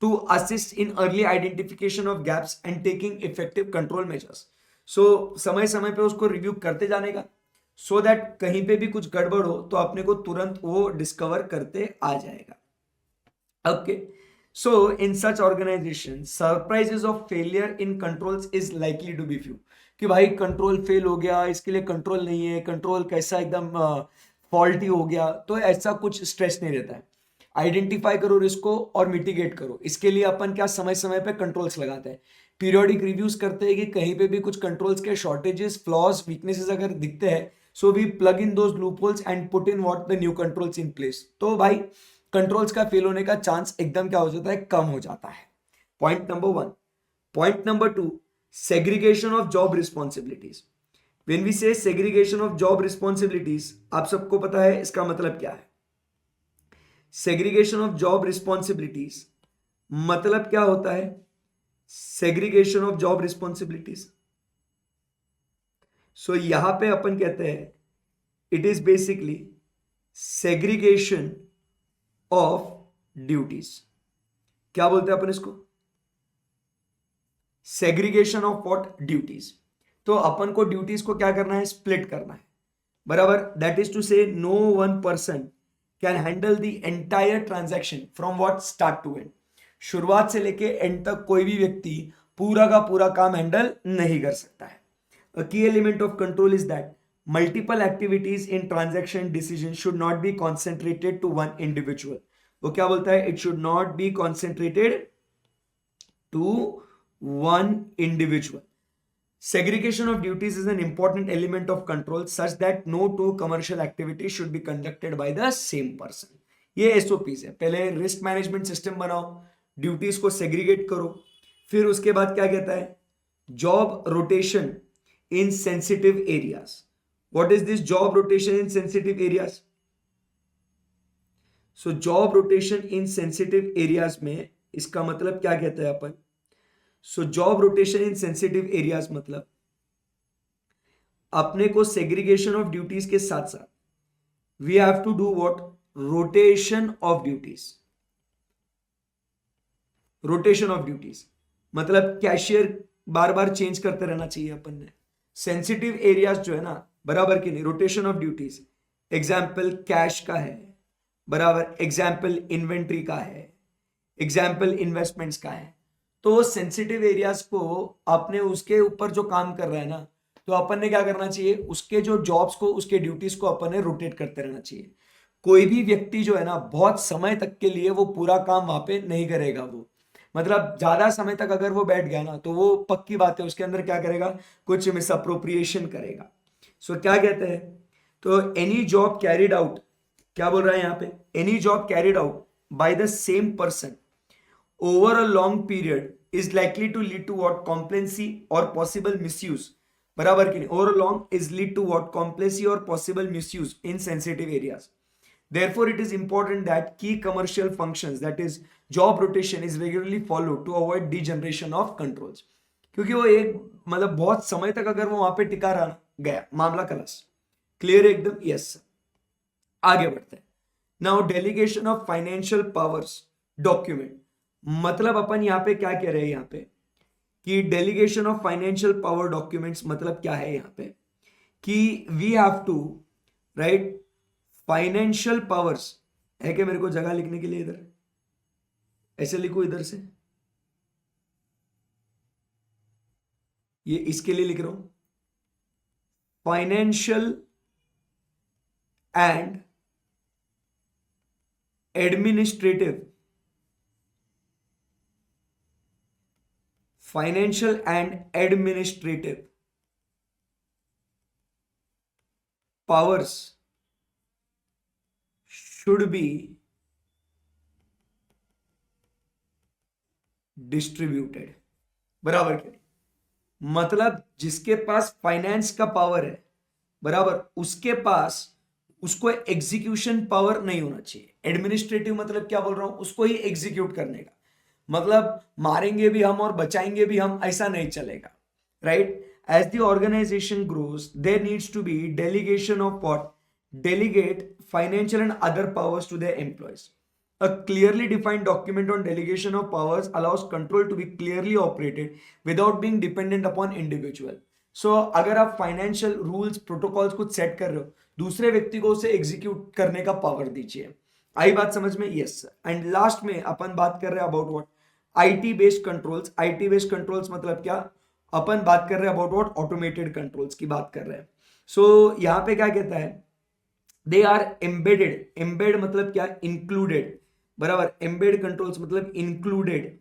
to assist in early identification of gaps and taking effective control measures. So समय समय पे उसको रिव्यू करते जाने का, सो दैट कहीं पे भी कुछ गड़बड़ हो तो अपने को तुरंत वो डिस्कवर करते आ जाएगा। Okay, so in such organizations surprises of failure in controls is likely to be few। कि भाई कंट्रोल फेल हो गया, इसके लिए कंट्रोल नहीं है, कंट्रोल कैसा एकदम फॉल्टी हो गया, तो ऐसा कुछ स्ट्रेस नहीं रहता है। आइडेंटिफाई करो रिस्क को और मिटिगेट करो, इसके लिए अपन क्या समय समय पे कंट्रोल्स लगाते हैं, पीरियोडिक रिव्यूज करते हैं कि कहीं पे भी कुछ कंट्रोल्स के शॉर्टेजेस, फ्लॉज, वीकनेसेस अगर दिखते हैं, so we plug in those loopholes and put in what the new controls in place. तो भाई कंट्रोल्स का फेल होने का चांस एकदम क्या हो जाता है, कम हो जाता है। Point number one. Point number two, segregation of job responsibilities. When we say segregation of job responsibilities, आप सबको पता है इसका मतलब क्या है? सेग्रीगेशन ऑफ जॉब रिस्पॉन्सिबिलिटीज मतलब क्या होता है? सेग्रीगेशन ऑफ जॉब रिस्पॉन्सिबिलिटीज, सो यहां पे अपन कहते हैं it is basically segregation of duties. क्या बोलते हैं अपन इसको? Segregation of what duties. तो अपन को ड्यूटीज को क्या करना है, स्प्लिट करना है, बराबर। That is to say no one person can handle the entire transaction from what start to end. शुरुआत से लेके एंड तक कोई भी व्यक्ति पूरा का पूरा काम हैंडल नहीं कर सकता है। A key element of control is that multiple activities in transaction decision should not be concentrated to one individual. वो क्या बोलता है, it should not be concentrated to one individual. Segregation of duties is an important element of control such that no two commercial activities should be conducted by the same person. ये SOPs है। पहले risk management system बनाओ, duties को segregate करो, फिर उसके बाद क्या कहता है, job rotation in sensitive areas. What is this job rotation in sensitive areas? So job rotation in sensitive areas में इसका मतलब क्या कहते हैं अपन? So job rotation in sensitive areas मतलब अपने को segregation of duties के साथ साथ we have to do what? Rotation of duties. Rotation of duties मतलब कैशियर बार बार चेंज करते रहना चाहिए अपन ने। सेंसिटिव एरियाज जो है ना, बराबर की नहीं, rotation of duties. Example cash का है, बराबर, एग्जाम्पल इन्वेंट्री का है, एग्जाम्पल इन्वेस्टमेंट्स का है। तो सेंसिटिव एरियाज को आपने उसके ऊपर जो काम कर रहा है ना, तो अपन ने क्या करना चाहिए, उसके जो जॉब्स को, उसके ड्यूटीज को अपन ने रोटेट करते रहना चाहिए। कोई भी व्यक्ति जो है ना बहुत समय तक के लिए वो पूरा काम वहां पे नहीं करेगा। वो मतलब ज्यादा समय तक अगर वो बैठ गया ना तो वो पक्की बात है उसके अंदर क्या करेगा, कुछ मिस अप्रोप्रिएशन करेगा। सो क्या कहते हैं, तो एनी जॉब कैरिड आउट, क्या बोल रहा है यहाँ पे, any job carried out by the same person over a long period is likely to lead to what, complacency और पॉसिबल मिसयूज, बराबर कि नहीं। Over long is lead to what, complacency और possible misuse in sensitive areas. Therefore, it is important that key commercial functions, that is job rotation, is regularly followed to avoid degeneration of controls. क्योंकि वो एक मतलब बहुत समय तक अगर वो वहां पे टिका रहा गया, मामला खलास। क्लियर एकदम, यस। आगे बढ़ते हैं। Now delegation of financial powers document, मतलब अपन यहाँ पे क्या कह रहे हैं यहाँ पे कि delegation of financial power documents मतलब क्या है यहाँ पे कि we have to write financial powers है कि मेरे को जगह लिखने के लिए इधर ऐसे लिखो, इधर से ये इसके लिए लिख रहा हूं, financial and administrative, financial and administrative powers should be distributed, बराबर के मतलब जिसके पास फाइनेंस का पावर है, बराबर, उसके पास उसको एग्जीक्यूशन पावर नहीं होना चाहिए। एडमिनिस्ट्रेटिव मतलब क्या बोल रहा हूं, उसको ही एग्जीक्यूट करने का, मतलब मारेंगे भी हम और बचाएंगे भी हम, ऐसा नहीं चलेगा, right. As the organization grows there needs to be delegation of what, delegate financial and other powers to their employees. A clearly defined document on delegation of powers allows control to be clearly operated without being dependent upon individual. So अगर आप financial rules protocols कुछ set कर रहे हो, दूसरे व्यक्ति को उसे एग्जीक्यूट करने का पावर दीजिए। आई बात समझ में, यस। एंड लास्ट में अपन बात कर रहे हैं about what, IT based controls. IT based controls मतलब क्या, अपन बात कर रहे हैं अबाउट व्हाट, ऑटोमेटेड कंट्रोल्स की बात कर रहे हैं। सो यहाँ पे क्या कहता है, दे आर एम्बेडेड, एम्बेड मतलब क्या, इंक्लूडेड, बराबर, एम्बेड कंट्रोल्स मतलब included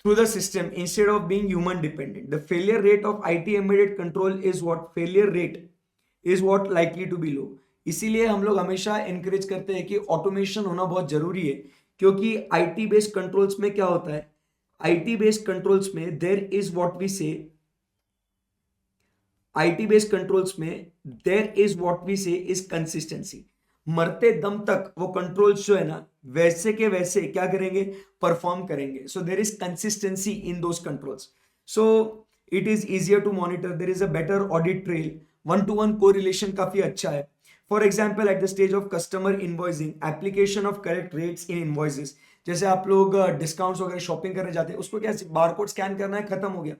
through the system instead of being human dependent. The failure rate of IT embedded control is what, failure rate is what likely to be low. इसीलिए हम लोग हमेशा encourage करते हैं कि ऑटोमेशन होना बहुत जरूरी है, क्योंकि IT बेस्ड कंट्रोल्स में क्या होता है, IT बेस्ड कंट्रोल्स में देयर इज व्हाट वी से, IT बेस्ड कंट्रोल्स में देयर इज व्हाट वी से इज कंसिस्टेंसी। मरते दम तक वो कंट्रोल्स जो है ना वैसे के वैसे क्या करेंगे, परफॉर्म करेंगे। So there is consistency in those controls, so it is easier to monitor, there is a better audit trail, one to one correlation काफी अच्छा है। For example at the stage of customer invoicing, application of correct rates in invoices, जैसे आप लोग discounts वगैरह shopping करने जाते हैं, उसको क्या बारकोड स्कैन करना है, खत्म हो गया।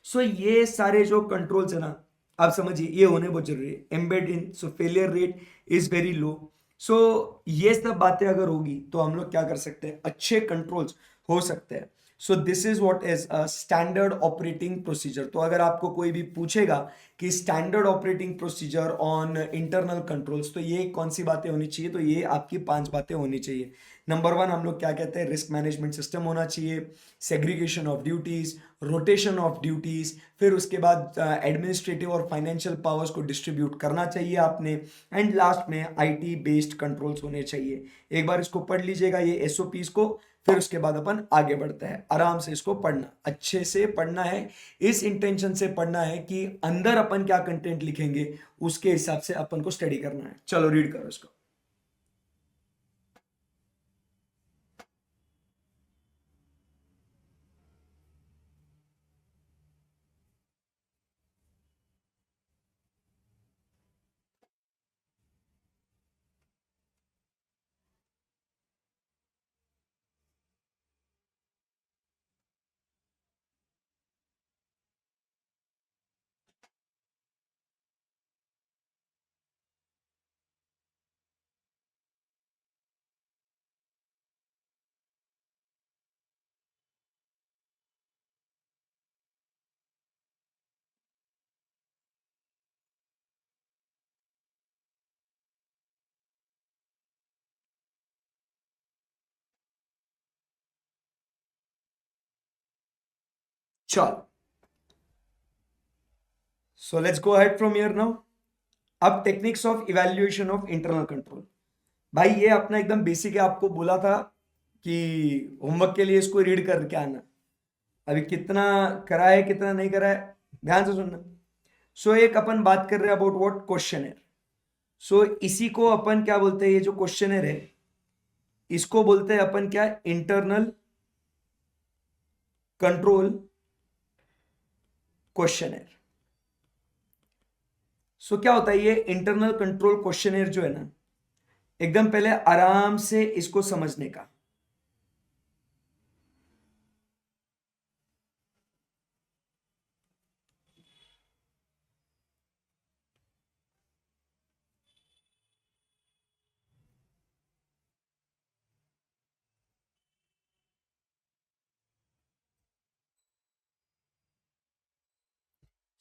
सो ये सारे जो कंट्रोल्स है ना, आप समझिए ये होने बहुत जरूरी है। Embed in, so failure rate is very low. So ये सब बातें अगर होगी तो हम लोग क्या कर सकते हैं, अच्छे कंट्रोल्स हो सकते हैं। सो this is what is a standard operating procedure. तो अगर आपको कोई भी पूछेगा कि standard operating procedure on internal controls, तो ये कौन सी बातें होनी चाहिए, तो ये आपकी 5 बातें होनी चाहिए। नंबर 1 हम लोग क्या कहते हैं, रिस्क मैनेजमेंट सिस्टम होना चाहिए, segregation of duties, rotation of duties, फिर उसके बाद एडमिनिस्ट्रेटिव और फाइनेंशियल पावर्स को डिस्ट्रीब्यूट करना चाहिए आपने, एंड लास्ट में आईटी बेस्ड कंट्रोल्स होने चाहिए। एक बार इसको पढ़ लीजिएगा ये एसओपीज को, फिर उसके बाद अपन आगे बढ़ते हैं। आराम से इसको पढ़ना, अच्छे से पढ़ना है, इस इंटेंशन से पढ़ना है कि अंदर अपन क्या कंटेंट लिखेंगे उसके हिसाब से अपन को स्टडी करना है। चलो रीड करो इसको। चलो, so let's go ahead from here now. अब techniques of evaluation of internal control. भाई ये अपना एकदम बेसिक है, आपको बोला था कि होमवर्क के लिए इसको रीड करके आना। अभी कितना करा है कितना नहीं करा है ध्यान से सुनना। सो एक अपन बात कर रहे हैं अबाउट व्हाट क्वेश्चनर। सो इसी को अपन क्या बोलते हैं, ये जो क्वेश्चनर है इसको बोलते हैं अपन क्या, इंटरनल कंट्रोल क्वेश्चनर। सो क्या होता है ये इंटरनल कंट्रोल क्वेश्चनर जो है ना, एकदम पहले आराम से इसको समझने का।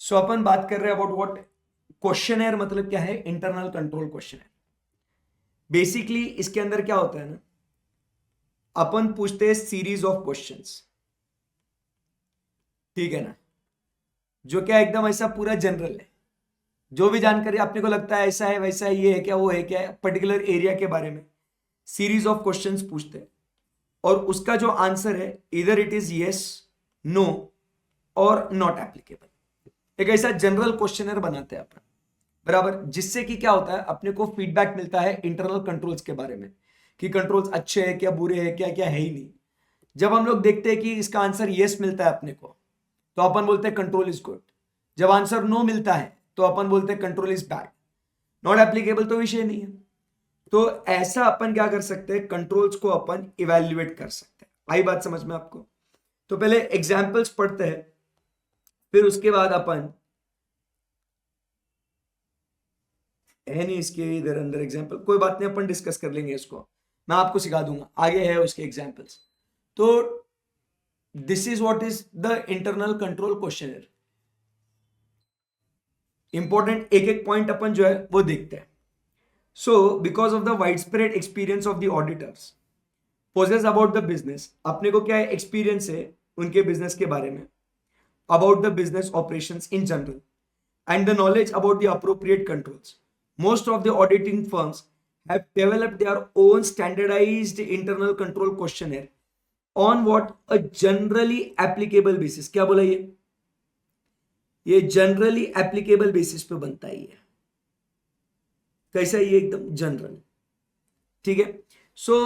सो अपन बात कर रहे हैं अबाउट व्हाट क्वेश्चनर, मतलब क्या है, इंटरनल कंट्रोल क्वेश्चनर। बेसिकली इसके अंदर क्या होता है ना, अपन पूछते हैं सीरीज ऑफ क्वेश्चंस, ठीक है ना, जो क्या एकदम ऐसा पूरा जनरल है। जो भी जानकारी अपने को लगता है ऐसा है वैसा है, ये है क्या वो है क्या, पर्टिकुलर एरिया के बारे में सीरीज ऑफ क्वेश्चंस पूछते हैं, और उसका जो आंसर है इधर इट इज यस, नो और नॉट एप्लीकेबल। एक ऐसा जनरल क्वेश्चनर बनाते हैं अपन, बराबर, जिससे कि क्या होता है अपने को फीडबैक मिलता है इंटरनल कंट्रोल्स के बारे में, कि कंट्रोल्स अच्छे हैं क्या बुरे हैं क्या क्या है ही नहीं। जब हम लोग देखते हैं कि इसका आंसर यस मिलता है अपने को, तो अपन बोलते हैं कंट्रोल इज गुड। जब आंसर नो मिलता है तो अपन बोलते हैं control is bad. Not applicable तो विषय नहीं है। तो ऐसा अपन क्या कर सकते हैं, कंट्रोल्स को अपन इवेल्युएट कर सकते हैं। आई बात समझ में आपको? तो पहले एग्जाम्पल्स पढ़ते हैं, फिर उसके बाद अपन, है नहीं इसके इधर अंदर एग्जाम्पल, कोई बात नहीं अपन डिस्कस कर लेंगे इसको, मैं आपको सिखा दूंगा, आगे है उसके एग्जाम्पल्स। तो this is what is the internal control questionnaire. Important एक एक पॉइंट अपन जो है वो देखते हैं। So because of the widespread experience of the auditors possess about the business, अपने को क्या है एक्सपीरियंस है उनके बिजनेस के बारे में, about the business operations in general, and the knowledge about the appropriate controls. Most of the auditing firms have developed their own standardized internal control questionnaire on what a generally applicable basis. क्या बोला ये generally applicable basis पे बनता ही है। कैसा ये एकदम general, ठीक है। सो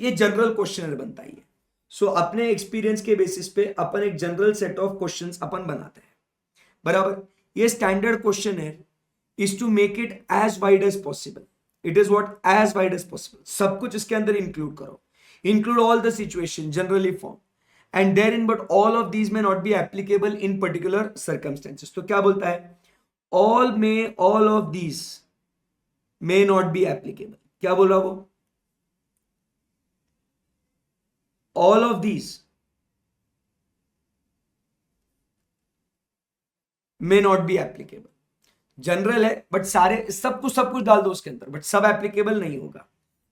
ये जनरल क्वेश्चनर बनता ही है। सो अपने एक्सपीरियंस के बेसिस पे अपन एक जनरल सेट ऑफ क्वेश्चंस अपन बनाते हैं, बराबर। ये स्टैंडर्ड क्वेश्चन है, is to make it as wide as possible. It is what as wide as possible, सब कुछ इसके अंदर इंक्लूड करो। include all the situation generally formed and therein, but all of these may not be applicable in particular circumstances. तो क्या बोलता है, all of these may not be applicable. क्या बोल रहा वो, all of these may not be applicable. General है but सारे सब कुछ डाल दो उसके अंदर, बट सब एप्लीकेबल नहीं होगा,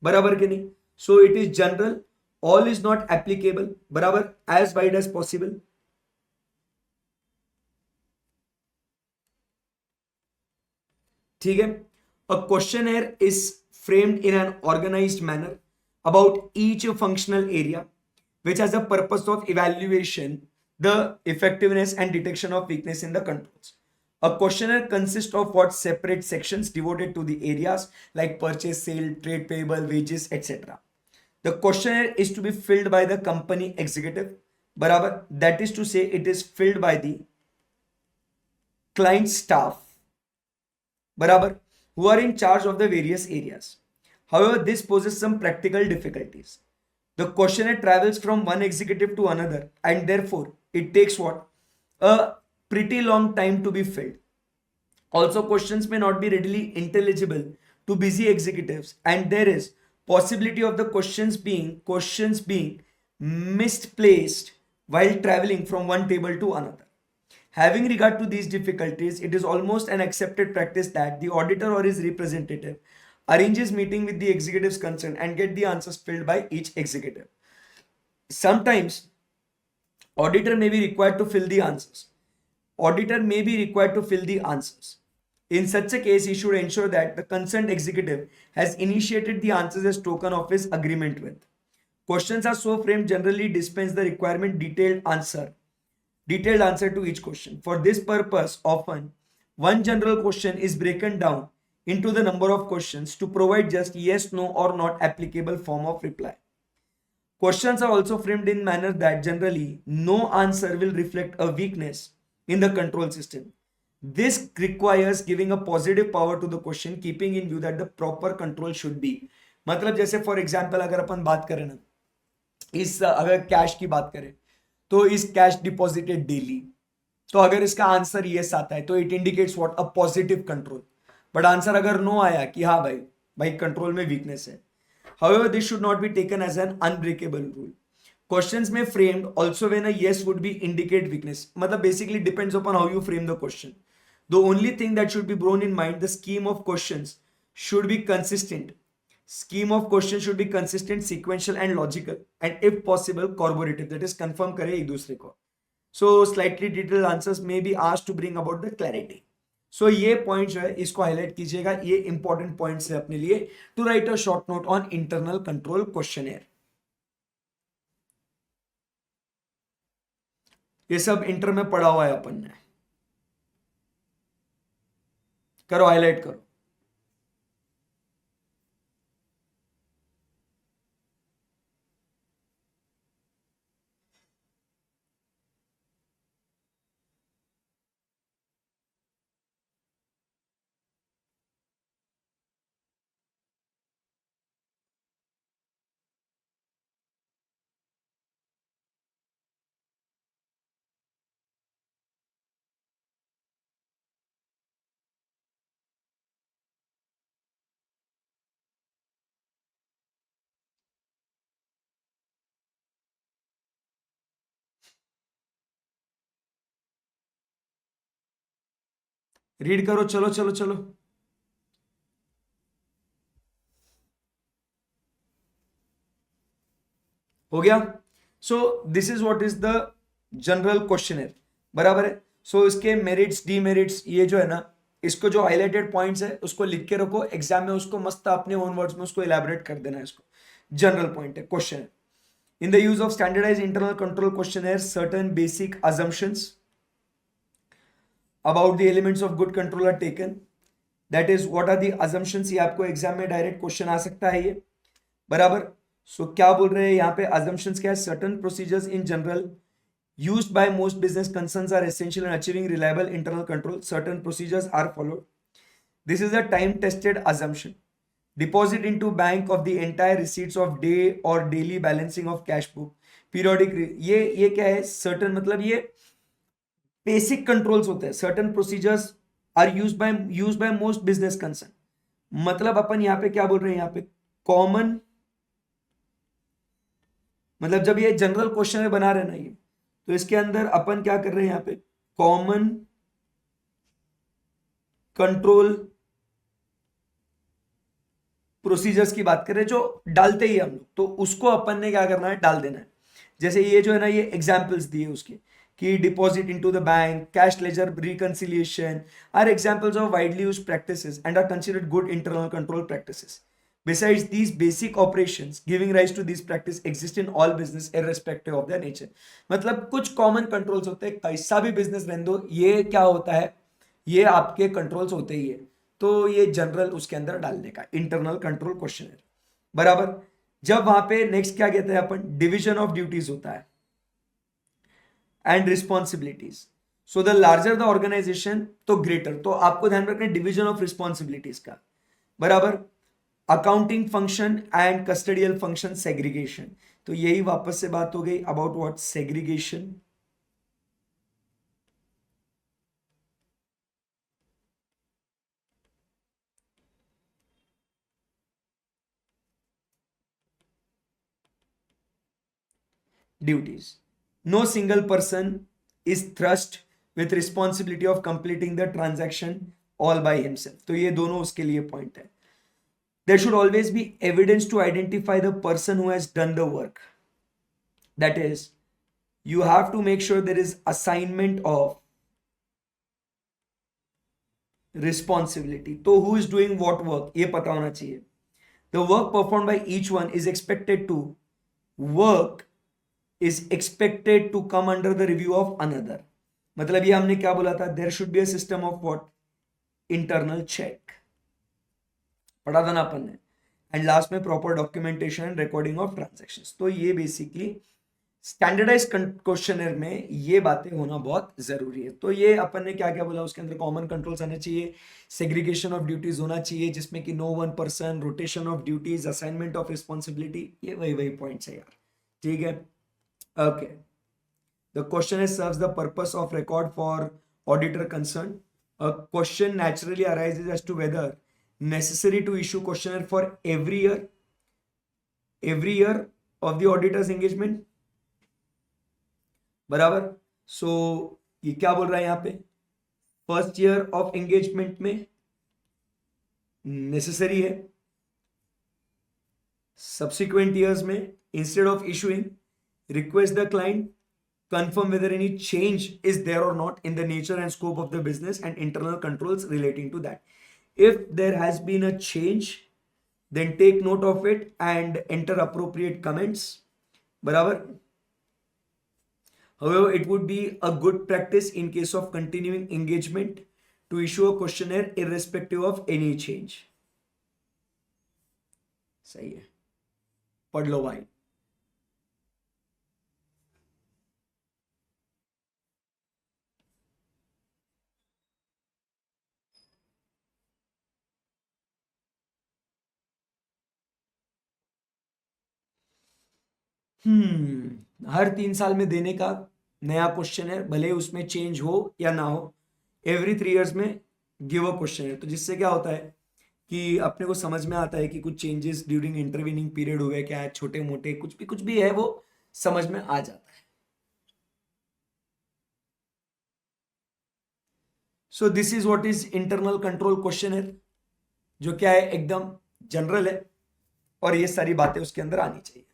बराबर कि नहीं. So it is general, all is not applicable, बराबर, एज वाइड एज पॉसिबल. ठीक है. A questioner is framed in an organized manner about each functional area which has a purpose of evaluation the effectiveness and detection of weakness in the controls. A questionnaire consists of what separate sections devoted to the areas like purchase, sale, trade payable, wages, etc. The questionnaire is to be filled by the company executive, barabar, that is to say it is filled by the client staff, barabar, who are in charge of the various areas. However, this poses some practical difficulties. The questionnaire travels from one executive to another and therefore it takes what? A pretty long time to be filled. Also, questions may not be readily intelligible to busy executives and there is possibility of the questions being misplaced while traveling from one table to another. Having regard to these difficulties, it is almost an accepted practice that the auditor or his representative arranges meeting with the executives concerned and get the answers filled by each executive. Sometimes, auditor may be required to fill the answers. In such a case, he should ensure that the concerned executive has initiated the answers as token of his agreement with. Questions are so framed generally dispense the requirement detailed answer to each question. For this purpose, often one general question is broken down into the number of questions to provide just yes, no or not applicable form of reply. Questions are also framed in manner that generally no answer will reflect a weakness in the control system. This requires giving a positive power to the question, keeping in view that the proper control should be. मतलब जैसे for example अगर अपन बात करें ना, इस अगर cash की बात करें तो इस कैश डिपॉजिटेड डेली, तो अगर इसका आंसर यस आता है तो it indicates what, a positive control. But answer अगर नो आया कि हाँ भाई कंट्रोल में वीकनेस है. However, this should not be taken as an unbreakable rule. Questions may framed also when a yes would be indicate weakness. मतलब basically depends upon how you frame the question. The only thing that should be borne in mind, the scheme of questions should be consistent. Sequential and logical, and if possible corroborative, that is confirm करे एक दूसरे को. So slightly detailed answers may be asked to bring about the clarity. So ये point जो है इसको highlight कीजिएगा, ये इंपॉर्टेंट पॉइंट्स है अपने लिए to write a short note on internal control questionnaire. ये सब इंटर में पढ़ा हुआ है अपन ने, करो हाईलाइट करो. रीड करो, चलो चलो चलो. हो गया. So this is what is the general questionnaire, बराबर है. सो इसके मेरिट्स डीमेरिट्स ये जो है ना, इसको जो हाईलाइटेड पॉइंट्स है उसको लिख के रखो, एग्जाम में उसको मस्त अपने ओन वर्ड्स में उसको इलैबोरेट कर देना है. इसको जनरल पॉइंट है question. In the use of standardized internal control questionnaire, certain basic assumptions about the elements of good control are taken. That is, what are the assumptions? ये आपको exam में डायरेक्ट क्वेश्चन आ सकता है ये, बराबर. सो क्या बोल रहे हैं यहाँ पे, assumptions क्या है? Certain procedures in general used by most business concerns are essential in achieving reliable internal control. Certain procedures are followed. This is a time tested assumption. Deposit into bank of the entire receipts of day और daily balancing of cash book, periodic, ये क्या है, certain, मतलब ये basic controls होते हैं, certain procedures are used by most business concern. मतलब अपन यहाँ पे क्या बोल रहे हैं, यहाँ पे कॉमन, मतलब जब ये जनरल क्वेश्चन में बना रहे ना ये, तो इसके अंदर अपन क्या कर रहे हैं, यहाँ पे कॉमन कंट्रोल प्रोसीजर्स की बात कर रहे हैं जो डालते ही हम लोग, तो उसको अपन ने क्या करना है, डाल देना है। जैसे ये जो है ना, ये एग्जांपल्स दिए उसके कि deposit into the bank, cash ledger reconciliation are examples of widely used practices and are considered good internal control practices. Besides these basic operations, giving rise to these practice exist in all business irrespective of their nature। मतलब कुछ common controls होते हैं, कैसा भी business रहने दो, ये क्या होता है, ये आपके कंट्रोल्स होते ही है। तो ये जनरल उसके अंदर डालने का इंटरनल कंट्रोल क्वेश्चन है, बराबर। जब वहां पे नेक्स्ट क्या कहते हैं अपन, डिविजन ऑफ ड्यूटीज होता है and responsibilities. So the larger the organization तो ग्रेटर, तो आपको ध्यान रखना डिविजन ऑफ रिस्पॉन्सिबिलिटीज का, बराबर। Accounting function and custodial function segregation, तो यही वापस से बात हो गई about what, segregation. Duties, no single person is thrust with responsibility of completing the transaction all by himself, तो ये दोनों उसके लिए पॉइंट है। There should always be evidence to identify the person who has done the work. That is, you have to make sure there is assignment of responsibility. तो who is doing what work, ये पता होना चाहिए। The work performed by each one is expected to come under the review of another। मतलब ये हमने क्या बोला था, there should be a system of what, internal check, पढ़ा था ना अपन ने। एंड लास्ट में proper documentation and recording of transactions. तो ये बेसिकली स्टैंडर्डाइज क्वेश्चनर में ये बातें होना बहुत जरूरी है। तो ये अपन ने क्या क्या बोला, उसके अंदर कॉमन कंट्रोल्स आने चाहिए, सेग्रीगेशन ऑफ ड्यूटीज होना चाहिए जिसमें कि no one person, rotation of duties, assignment of responsibility, ये वही पॉइंट्स है यार, ठीक है, okay. The question is serves the purpose of record for auditor concern. A question naturally arises as to whether necessary to issue questionnaire for every year of the auditor's engagement, बराबर। सो ये क्या बोल रहा है यहाँ पे, फर्स्ट ईयर ऑफ एंगेजमेंट में necessary है, सब्सिक्वेंट ईयर्स में instead of issuing request the client confirm whether any change is there or not in the nature and scope of the business and internal controls relating to that. If there has been a change, then take note of it and enter appropriate comments, barabar। However, it would be a good practice in case of continuing engagement to issue a questionnaire irrespective of any change। सही है, पढ़ लो भाई। हर 3 साल में देने का नया question है, भले उसमें चेंज हो या ना हो, एवरी 3 years में गिव अ क्वेश्चन है। तो जिससे क्या होता है कि अपने को समझ में आता है कि कुछ चेंजेस ड्यूरिंग इंटरवीनिंग पीरियड हुए क्या है, छोटे मोटे कुछ भी है वो समझ में आ जाता है। So this is what is internal control question है, जो क्या है एकदम जनरल है और ये सारी बातें उसके अंदर आनी चाहिए।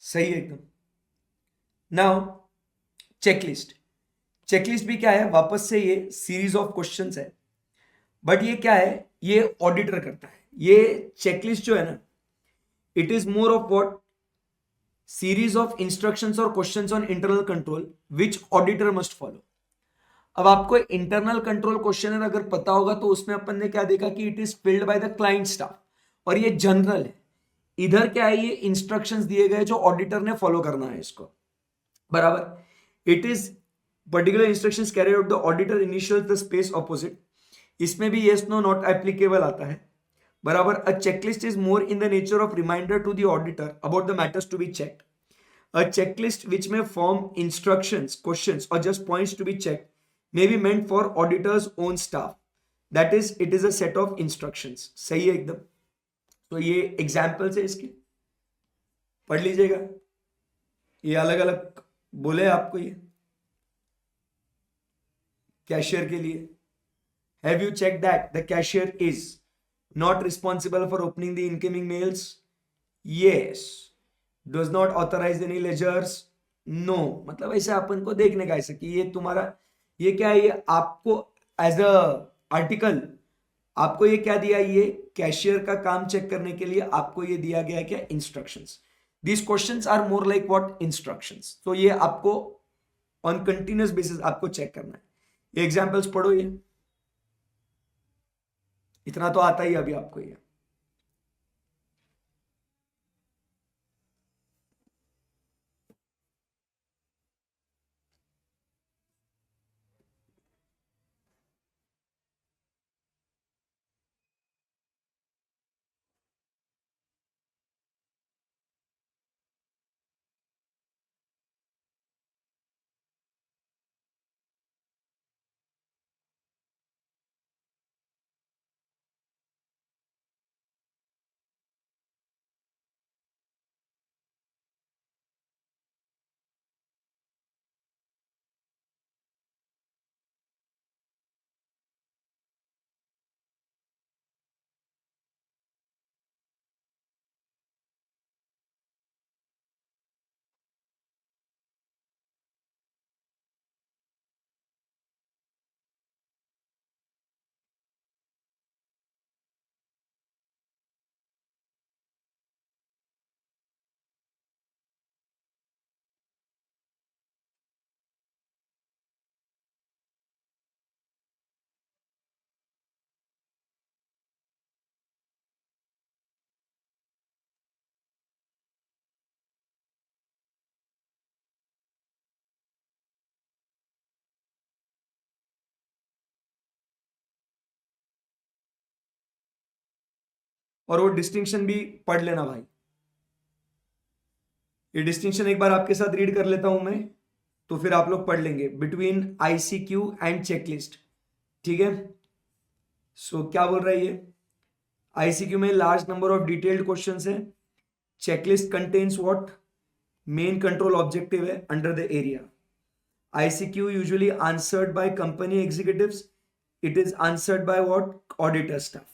सही है एकदम। नाउ चेकलिस्ट, चेकलिस्ट भी क्या है, वापस से ये सीरीज ऑफ क्वेश्चंस है, बट ये क्या है, ये ऑडिटर करता है। ये चेकलिस्ट जो है ना, it is more of what, series of instructions और questions on internal control which auditor must follow. अब आपको इंटरनल कंट्रोल क्वेश्चन अगर पता होगा तो उसमें अपन ने क्या देखा कि it is filled by the client staff, और ये जनरल है। इधर क्या है, ये इंस्ट्रक्शंस दिए गए जो ऑडिटर ने फॉलो करना है इसको, बराबर। It is particular instructions carry out the auditor initial the space opposite, इसमें भी येस नो नॉट एप्लीकेबल आता है, बराबर। A checklist is more in the nature of reminder to the auditor about the matters to be checked. A checklist which may form instructions, questions, or just points to be checked may be meant for auditor's own staff. That is, it is a set of instructions. सही है एकदम। तो ये examples है इसके, पढ़ लीजिएगा। ये अलग अलग बोले आपको ये कैशियर के लिए। Have you check that the cashier is not responsible for opening the incoming mails? Yes. Does not authorize any ledgers? No. मतलब ऐसे अपन को देखने का ऐसा कि ये तुम्हारा ये क्या है, ये आपको एज अ आर्टिकल आपको ये क्या दिया, ये कैशियर का काम चेक करने के लिए आपको ये दिया गया है क्या, instructions. These questions are more like what, instructions. तो ये आपको ऑन कंटिन्यूस बेसिस आपको चेक करना है। ये एग्जांपल्स पढ़ो, ये इतना तो आता ही अभी आपको ये। और वो डिस्टिंक्शन भी पढ़ लेना भाई। ये डिस्टिंक्शन एक बार आपके साथ रीड कर लेता हूं मैं, तो फिर आप लोग पढ़ लेंगे बिटवीन आईसीक्यू एंड चेकलिस्ट। ठीक है। सो क्या बोल रहा है ये, आईसीक्यू में large number of detailed questions है। Checklist contains what, main control objective है under the area. ICQ usually answered by company executives, it is answered by what, auditor staff.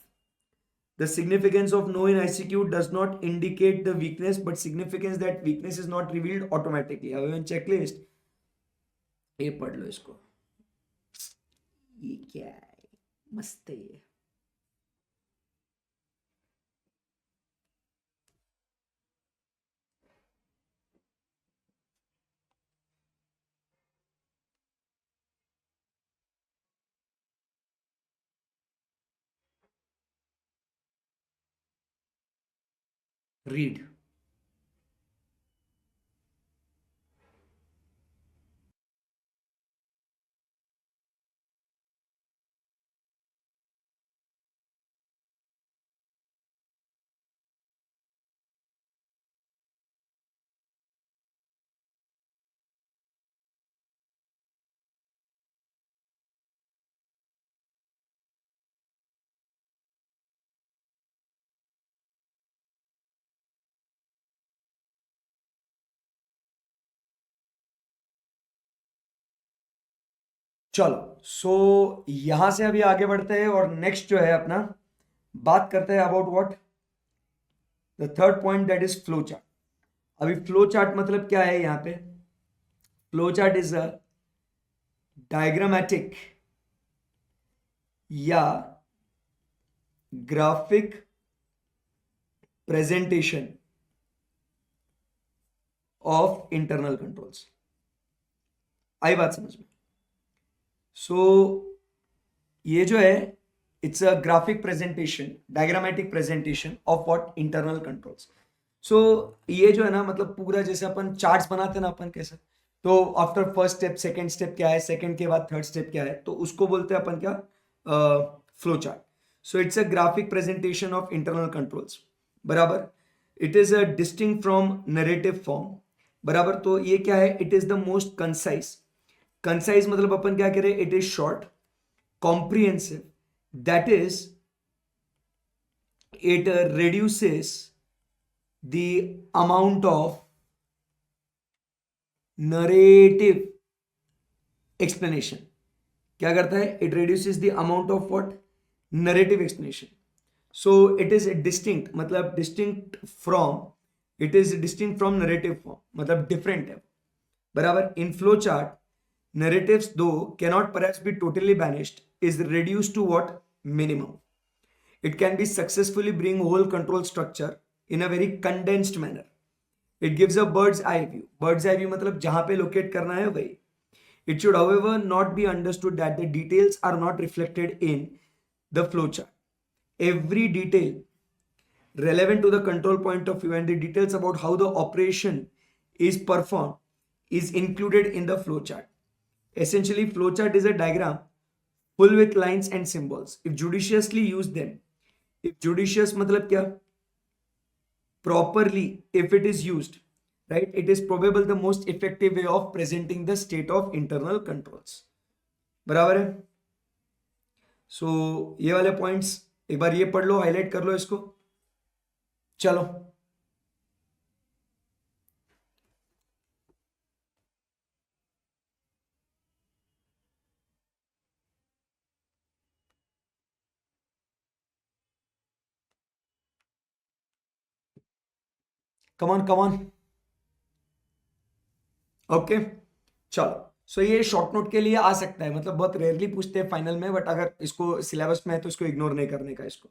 The significance of no in ICQ does not indicate the weakness, but significance that weakness is not revealed automatically. However, in checklist, ये पढ़ लो इसको, ये क्या है, मस्त है ये। Read. चलो, सो यहां से अभी आगे बढ़ते हैं और नेक्स्ट जो है अपना बात करते हैं about what, the third point, that is flow chart. अभी फ्लो चार्ट मतलब क्या है, यहां पे flow chart is a diagrammatic या graphic presentation of internal controls. आई बात समझ में? सो ये जो है it's a graphic presentation, diagrammatic presentation of what internal controls. So ये जो है ना, मतलब पूरा जैसे अपन चार्ट्स बनाते हैं ना अपन कैसे, तो after first step second step क्या है, सेकंड के बाद थर्ड स्टेप क्या है, तो उसको बोलते हैं अपन क्या, flow chart. So it's a graphic presentation of internal controls. बराबर. It is a distinct from narrative form. बराबर. तो ये क्या है, it is the most concise. Concise मतलब अपन क्या कह रहे हैं, it is short, comprehensive, that is it reduces the amount of narrative explanation. क्या करता है, it reduces the amount of what, narrative explanation. So it is distinct, मतलब distinct from, it is distinct from narrative form, मतलब different है. बराबर. in flow chart, narratives though cannot perhaps be totally banished, is reduced to what, minimum. It can be successfully bring whole control structure in a very condensed manner. It gives a bird's eye view. Bird's eye view मतलब जहां पे locate करना है वही. It should, however, not be understood that the details are not reflected in the flowchart. Every detail relevant to the control point of view and the details about how the operation is performed is included in the flowchart. Essentially, flowchart is a diagram full with lines and symbols. If judiciously used them, if judicious मतलब क्या, properly, if it is used, right, it is probable the most effective way of presenting the state of internal controls. बराबर है. सो ये वाले points एक बार ये पढ़ लो, highlight कर लो इसको. चलो come on come on. Okay चलो. सो ये शॉर्ट नोट के लिए आ सकता है, मतलब बहुत रेयरली पूछते हैं फाइनल में, बट अगर इसको सिलेबस में है तो इसको इग्नोर नहीं करने का इसको.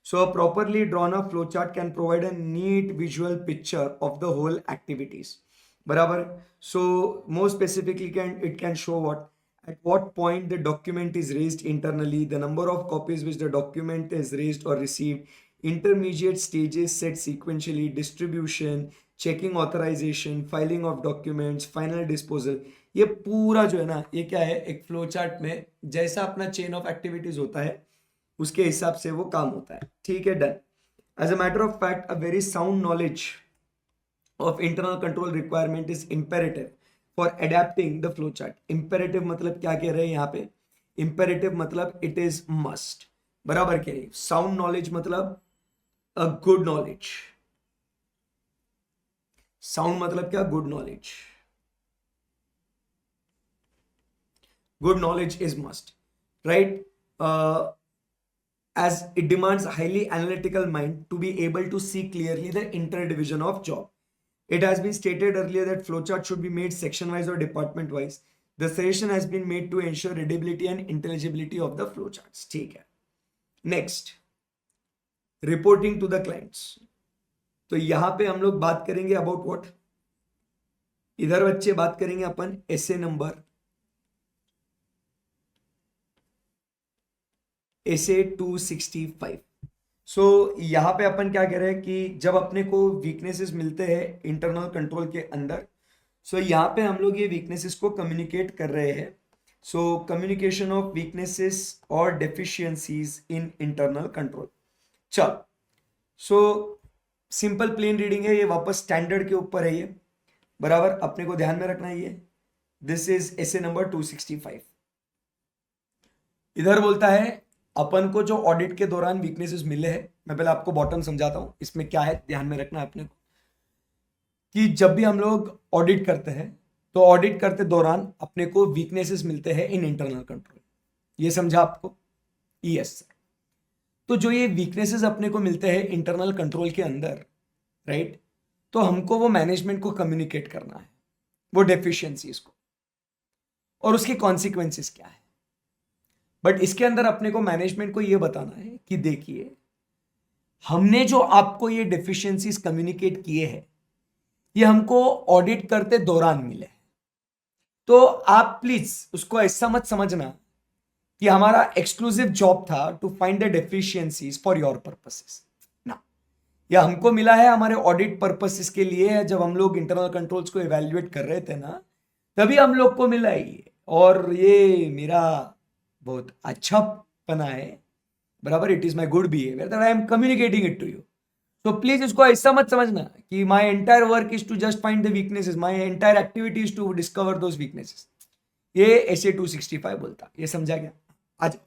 So properly drawn a flow chart can provide a neat visual picture of the whole activities. बराबर. So more specifically can it can show what, at what point the document is raised internally, the number of copies which the document is raised or received, intermediate stages set sequentially, distribution, checking authorization, filing of documents, final disposal. ये पूरा जो है ना, ये क्या है, एक flow chart में जैसा अपना चेन ऑफ एक्टिविटीज होता है उसके हिसाब से वो काम होता है. ठीक है, done. As a matter of fact, a very sound knowledge of internal control requirement is imperative for adapting the flow chart. Imperative मतलब क्या कह रहे हैं यहाँ पे, imperative मतलब it is must. बराबर कह रही. sound knowledge मतलब a good knowledge. sound मतलब क्या, good knowledge. good knowledge is must, right? As it demands a highly analytical mind to be able to see clearly the interdivision of job. It has been stated earlier that flowchart should be made section-wise or department-wise. The suggestion has been made to ensure readability and intelligibility of the flowcharts. ठीक है. Next, reporting to the clients. तो यहाँ पे हम लोग बात करेंगे about what? इधर बच्चे बात करेंगे अपन essay नंबर, essay 265. सो यहाँ पे अपन क्या कह रहे हैं कि जब अपने को वीकनेसेस मिलते हैं इंटरनल कंट्रोल के अंदर, सो यहाँ पे हम लोग ये वीकनेसेस को कम्युनिकेट कर रहे हैं. सो कम्युनिकेशन ऑफ वीकनेसेस और डेफिशिएंसीज इन इंटरनल कंट्रोल. चल, सो सिंपल प्लेन रीडिंग है ये, वापस स्टैंडर्ड के ऊपर है ये. बराबर. अपने को ध्यान में रखना है ये. This is essay number 265. इधर बोलता है अपन को जो ऑडिट के दौरान वीकनेसेस मिले हैं, मैं पहले आपको बॉटम समझाता हूं इसमें क्या है, ध्यान में रखना है अपने को, कि जब भी हम लोग ऑडिट करते हैं तो ऑडिट करते दौरान अपने को वीकनेसेस मिलते हैं इन इंटरनल कंट्रोल. ये समझा आपको? Yes sir. तो जो ये वीकनेसेस अपने को मिलते हैं इंटरनल कंट्रोल के अंदर, राइट, तो हमको वो मैनेजमेंट को कम्युनिकेट करना है, वो डेफिशिएंसीज को, और उसके कॉन्सिक्वेंसेस क्या है. बट इसके अंदर अपने को मैनेजमेंट को ये बताना है कि देखिए, हमने जो आपको ये डेफिशिएंसीज कम्युनिकेट किए हैं ये हमको ऑडिट करते दौरान मिले, तो आप प्लीज उसको ऐसा मत समझना कि हमारा एक्सक्लूसिव जॉब था to find the deficiencies for your purposes ना, या हमको मिला है हमारे ऑडिट पर्पसेस के लिए, जब हम लोग इंटरनल कंट्रोल्स को इवेल्युएट कर रहे थे ना, तभी हम लोग को मिला है ये, और ये मेरा बहुत अच्छा पना है, बराबर। It is my good behaviour that I am communicating it to you. तो प्लीज इसको ऐसा मत समझना कि my entire work is to just find the weaknesses, my entire activity is to discover those weaknesses. ये SA 265 बोलता, ये समझा गया आज।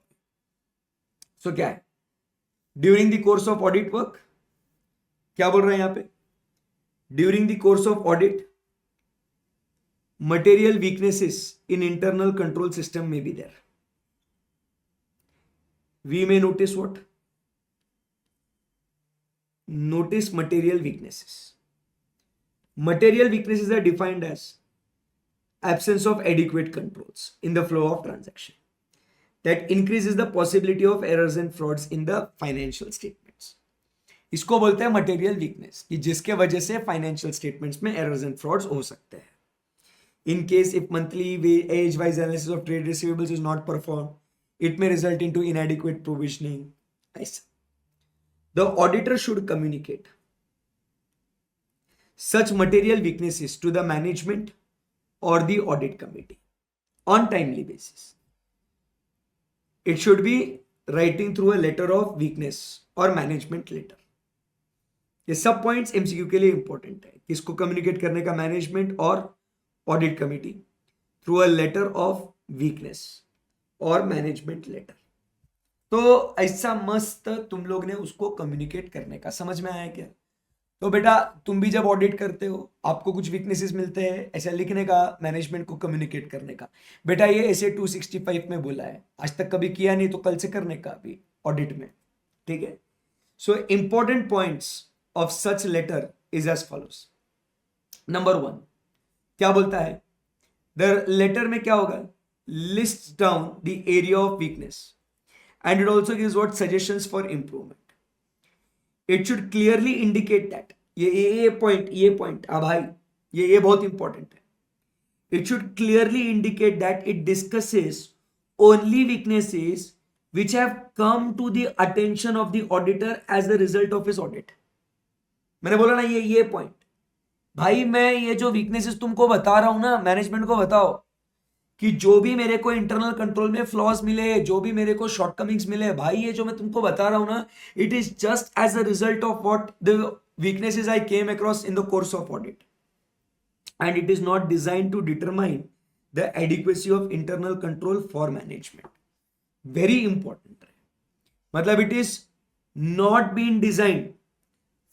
सो क्या है during the course of audit work, क्या बोल रहे हैं यहां पे, during the course of audit material weaknesses in internal control system may be there. We may notice what? Notice material weaknesses. Material weaknesses are defined as absence of adequate controls in the flow of transaction that increases the possibility of errors and frauds in the financial statements. इसको बोलते हैं material weakness, कि जिसके वजह से financial statements में errors and frauds हो सकते हैं. In case if monthly age-wise analysis of trade receivables is not performed, it may result into inadequate provisioning. The auditor should communicate such material weaknesses to the management or the audit committee on timely basis. It should be writing through a letter of weakness or management letter. ये सब points MCQ के लिए important है, किसको communicate करने का, management और audit committee, through a letter of weakness और मैनेजमेंट लेटर। तो ऐसा मस्त तुम लोग ने उसको कम्युनिकेट करने का, समझ में आया क्या? तो बेटा तुम भी जब ऑडिट करते हो आपको कुछ वीकनेसेस मिलते हैं, ऐसा लिखने का, मैनेजमेंट को कम्युनिकेट करने का। बेटा ये ऐसे 265 में बोला है, आज तक कभी किया नहीं तो कल से करने का अभी ऑडिट में, ठीक है। So important points of such letter is as follows. Number 1 क्या बोलता है, द लेटर में क्या होगा, list down the area of weakness and it also gives what suggestions for improvement. It should clearly indicate that, ये point भाई ये बहुत इंपॉर्टेंट है। It should clearly indicate that it discusses only weaknesses which have come to the attention of the auditor as the result of his audit। मैंने बोला ना ये point, भाई मैं ये जो वीकनेसेस तुमको बता रहा हूं ना, मैनेजमेंट को बताओ कि जो भी मेरे को इंटरनल कंट्रोल में फ्लॉज मिले, जो भी मेरे को शॉर्टकमिंग्स मिले, भाई ये जो मैं तुमको बता रहा हूं ना, it is just as a result of what the weaknesses I came across in the course of audit and it is not design to determine the adequacy of internal control for management. Very important है, मतलब it is not been designed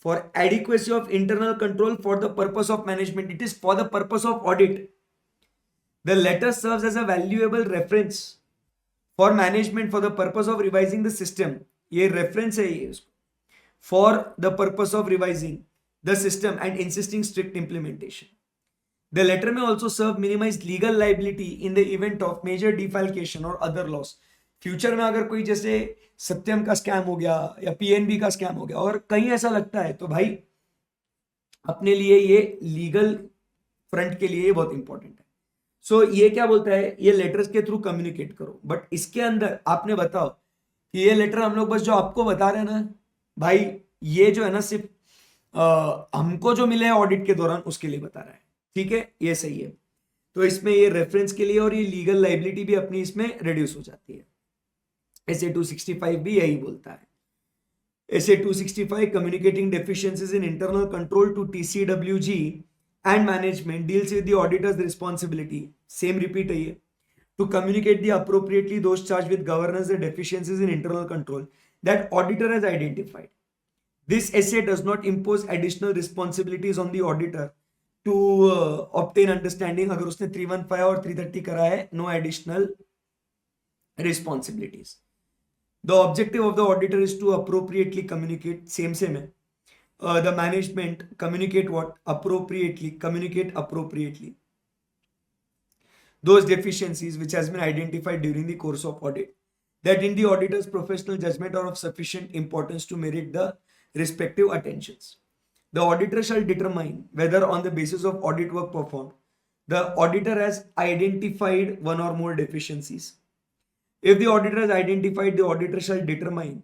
for adequacy of internal control for the purpose of management, it is for the purpose of audit. The letter serves as a valuable reference for management for the purpose of revising the system. ये reference है ये उसको, for the purpose of revising the system and insisting strict implementation. The letter may also serve minimize legal liability in the event of major defalcation or other loss. Future में अगर कोई जैसे सत्यम का scam हो गया या PNB का scam हो गया और कहीं ऐसा लगता है, तो भाई अपने लिए ये लीगल फ्रंट के लिए बहुत इंपॉर्टेंट है। सो ये क्या बोलता है, ये लेटर्स के थ्रू कम्युनिकेट करो, बट इसके अंदर आपने बताओ कि ये लेटर हम लोग बस जो आपको बता रहे हैं ना भाई, ये जो है ना सिर्फ हमको जो मिले ऑडिट के दौरान उसके लिए बता रहा है, ठीक है, ये सही है। तो इसमें ये रेफरेंस के लिए और ये लीगल लाइबिलिटी भी अपनी इसमें रिड्यूस हो जाती है। SA 265 भी यही बोलता है। SA 265 communicating deficiencies in internal control to TCWG and management deals with the auditor's responsibility, same repeat है ये, to communicate the appropriately those charged with governance the deficiencies in internal control that auditor has identified. This SA does not impose additional responsibilities on the auditor to obtain understanding। अगर उसने 315 और 330 करा है, no additional responsibilities। The objective of the auditor is to appropriately communicate, same है, the management communicate what? Communicate appropriately those deficiencies which has been identified during the course of audit, that in the auditor's professional judgment are of sufficient importance to merit the respective attentions. The auditor shall determine whether on the basis of audit work performed, the auditor has identified one or more deficiencies If the auditor has identified, the auditor shall determine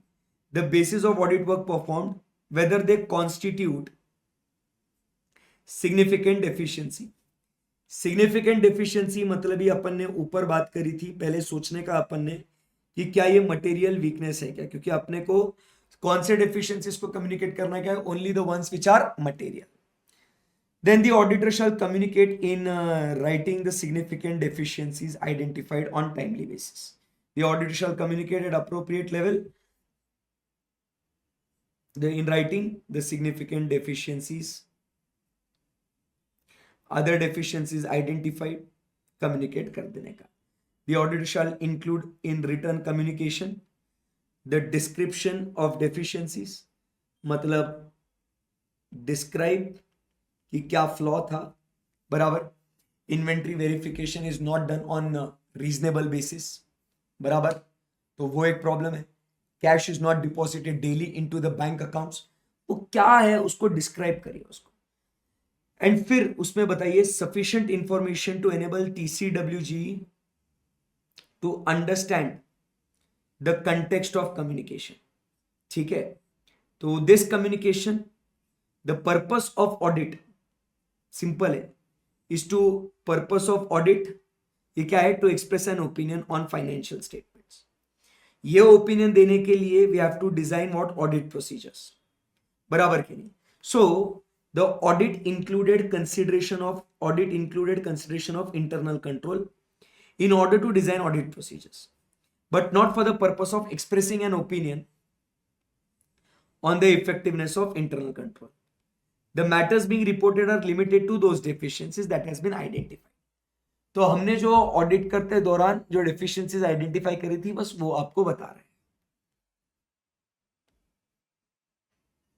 the basis of audit work performed, whether they constitute significant deficiency. Significant deficiency मतलब ये अपन ने ऊपर बात करी थी, पहले सोचने का अपन ने कि क्या ये मटेरियल वीकनेस है क्या, क्योंकि अपने को कौन से डेफिशिएंसीज को कम्युनिकेट करना क्या है, only the ones which are material. Then the auditor shall communicate in writing the significant deficiencies identified on timely basis. The auditor shall communicate at appropriate level in writing the significant deficiencies, other deficiencies identified, communicate कर देने का. The auditor shall include in written communication the description of deficiencies, मतलब describe कि क्या flaw था, बराबर. Inventory verification is not done on reasonable basis, बराबर, तो वो एक प्रॉब्लम है. Cash is not deposited daily into the bank accounts, वो क्या है उसको डिस्क्राइब करिए उसको. एंड फिर उसमें बताइए sufficient information to enable TCWG to understand the context of communication. ठीक है, तो this communication, the purpose of audit simple है, is to purpose of audit, ये क्या है, to express an opinion on financial statements. ये ओपिनियन देने के लिए we have to design what audit procedures, बराबर कि नहीं. So the audit included consideration of internal control in order to design audit procedures, but not for the purpose of expressing an opinion on the effectiveness of internal control. The matters being reported are limited to those deficiencies that has been identified. तो हमने जो audit करते दौरान जो deficiencies identify करी थी बस वो आपको बता रहे हैं.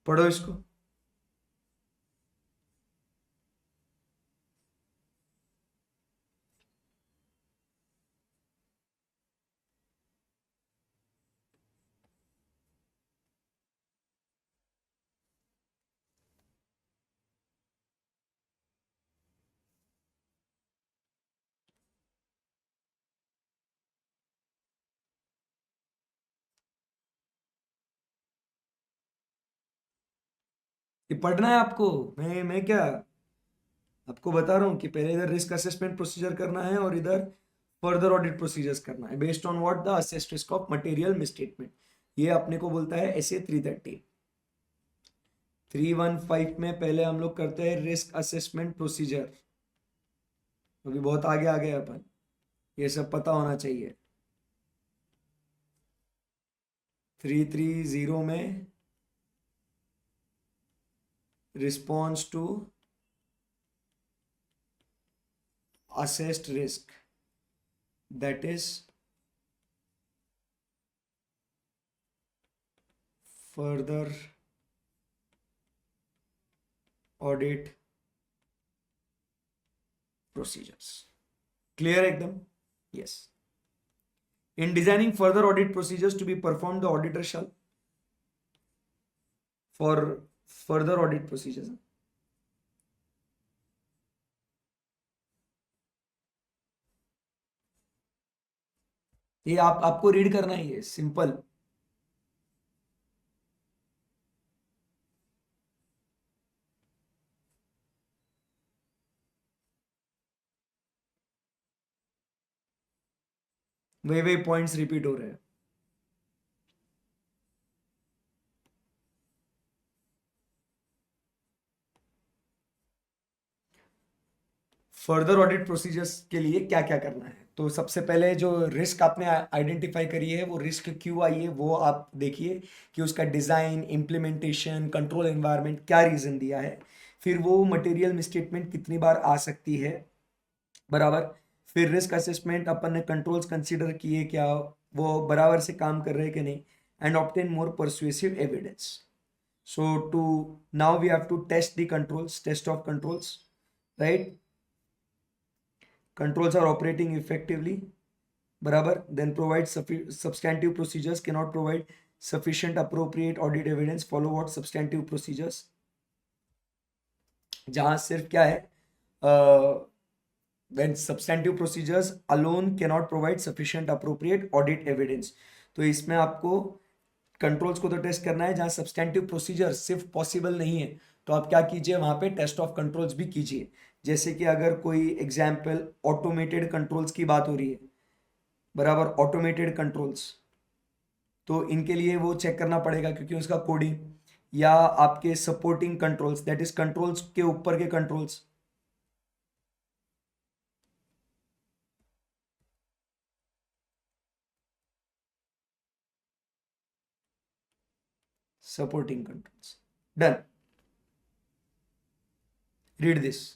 पढ़ो इसको. ये पढ़ना है आपको. मैं क्या आपको बता रहा हूं कि पहले इधर रिस्क असेसमेंट प्रोसीजर करना है और इधर फर्दर ऑडिट प्रोसीजर्स करना है based on what the assessed risk of material misstatement. ये अपने को बोलता है एसए 330. 315 में पहले हम लोग करते हैं रिस्क असेसमेंट प्रोसीजर. अभी बहुत आगे आ गए अपन, ये सब पता होना चाहिए. 330 में response to assessed risk, that is further audit procedures. Clear एकदम? Yes. In designing further audit procedures to be performed, the auditor shall for further audit procedures. ये आपको रीड करना ही है, सिंपल. वे पॉइंट्स रिपीट हो रहे हैं. फर्दर ऑडिट प्रोसीजर्स के लिए क्या क्या करना है, तो सबसे पहले जो रिस्क आपने आइडेंटिफाई करी है वो रिस्क क्यों आई है वो आप देखिए कि उसका डिजाइन, इम्प्लीमेंटेशन, कंट्रोल एनवायरनमेंट क्या रीजन दिया है. फिर वो मटेरियल मिसस्टेटमेंट कितनी बार आ सकती है, बराबर. फिर रिस्क असेसमेंट अपन ने कंट्रोल्स कंसीडर किए क्या, वो बराबर से काम कर रहे हैं कि नहीं, and obtain more persuasive evidence. So to now we have to test the controls, test of controls, right. Controls are operating effectively, barabar. Then provide substantive procedures cannot provide sufficient appropriate audit evidence. Follow what substantive procedures, जहां सिर्फ क्या है when substantive procedures alone cannot provide sufficient appropriate audit evidence. तो इसमें आपको controls को तो test करना है, जहां सब्सटेंटिव प्रोसीजर सिर्फ पॉसिबल नहीं है तो आप क्या कीजिए, वहां पे टेस्ट ऑफ कंट्रोल्स भी कीजिए। जैसे कि अगर कोई एग्जाम्पल ऑटोमेटेड कंट्रोल्स की बात हो रही है, बराबर, ऑटोमेटेड कंट्रोल्स, तो इनके लिए वो चेक करना पड़ेगा क्योंकि उसका कोडिंग, या आपके supporting controls, that is controls के ऊपर के controls, supporting controls. Done. Read this.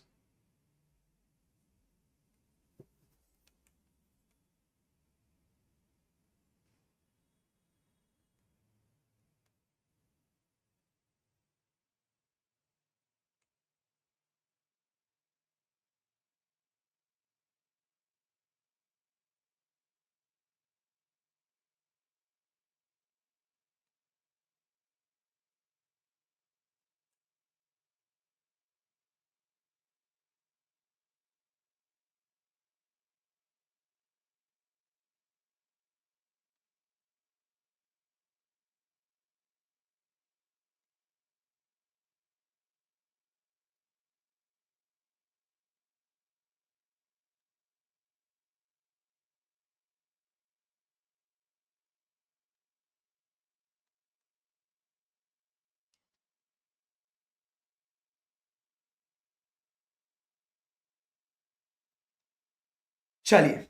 चलिए,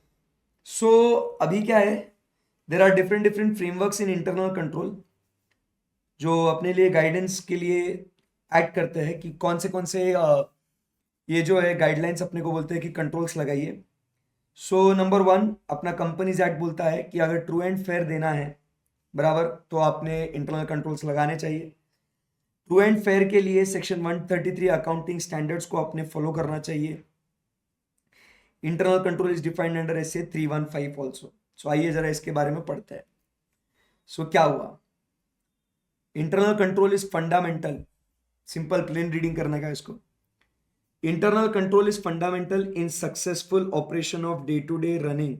सो अभी क्या है, there are different different frameworks in internal control जो अपने लिए गाइडेंस के लिए एक्ट करते हैं कि कौन से ये जो है गाइडलाइंस अपने को बोलते हैं कि कंट्रोल्स लगाइए। सो नंबर वन, अपना कंपनीज एक्ट बोलता है कि अगर ट्रू एंड फेयर देना है, बराबर, तो आपने इंटरनल कंट्रोल्स लगाने चाहिए। ट्रू एंड फेयर के लिए सेक्शन 133 अकाउंटिंग स्टैंडर्ड्स को आपने फॉलो करना चाहिए। Internal control is defined under SA 315 also. So आइए जरा इसके बारे में पढ़ते हैं। सो क्या हुआ, internal control is fundamental, simple plain reading करने का इसको। Internal control is fundamental in successful operation of day to day running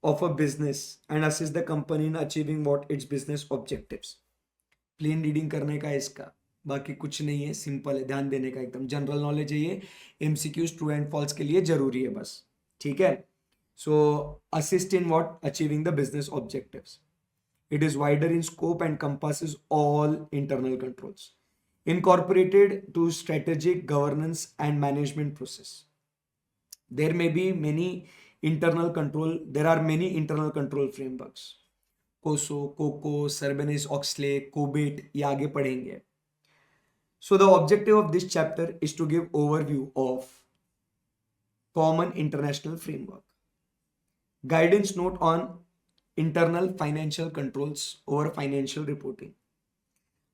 of a business and assist the company in achieving what its business objectives. Plain reading करने का इसका, बाकी कुछ नहीं है, सिंपल है, ध्यान देने का, एकदम जनरल नॉलेज है ये, एमसीक्यूज ट्रू एंड फॉल्स के लिए जरूरी है बस, ठीक है। So assist in what, achieving the business objectives. It is wider in scope and compasses all internal controls incorporated to strategic governance and management process. There may be many internal control, there are many internal control frameworks, कोसो, cocoa, सर्बेनिस Oxley, कोबेट, ये आगे पढ़ेंगे। So the objective of this chapter is to give overview of common international framework, guidance note on internal financial controls over financial reporting.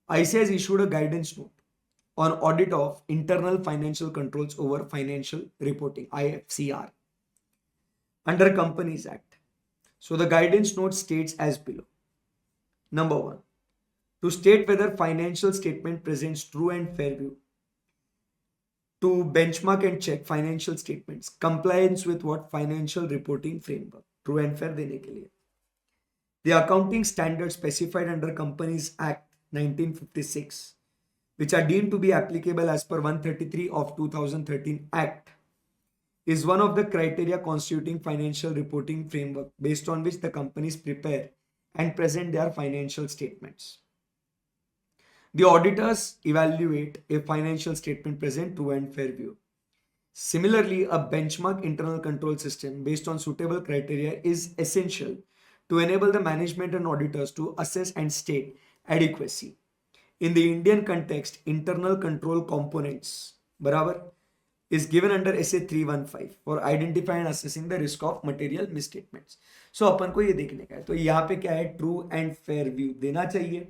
ICA has issued a guidance note on audit of internal financial controls over financial reporting, IFCR, under Companies Act. So the guidance note states as below. Number one, to state whether financial statement presents true and fair view, to benchmark and check financial statements, compliance with what financial reporting framework, true and fair देने के लिए. The accounting standards specified under Companies Act 1956, which are deemed to be applicable as per 133 of 2013 Act, is one of the criteria constituting financial reporting framework based on which the companies prepare and present their financial statements. The auditors evaluate a financial statement present true and fair view. Similarly, a benchmark internal control system based on suitable criteria is essential to enable the management and auditors to assess and state adequacy. In the Indian context, internal control components, barabar, is given under SA 315 for identifying and assessing the risk of material misstatements. So अपन को ये देखने का है, तो यहाँ पे क्या है, ट्रू एंड फेयर व्यू देना चाहिए,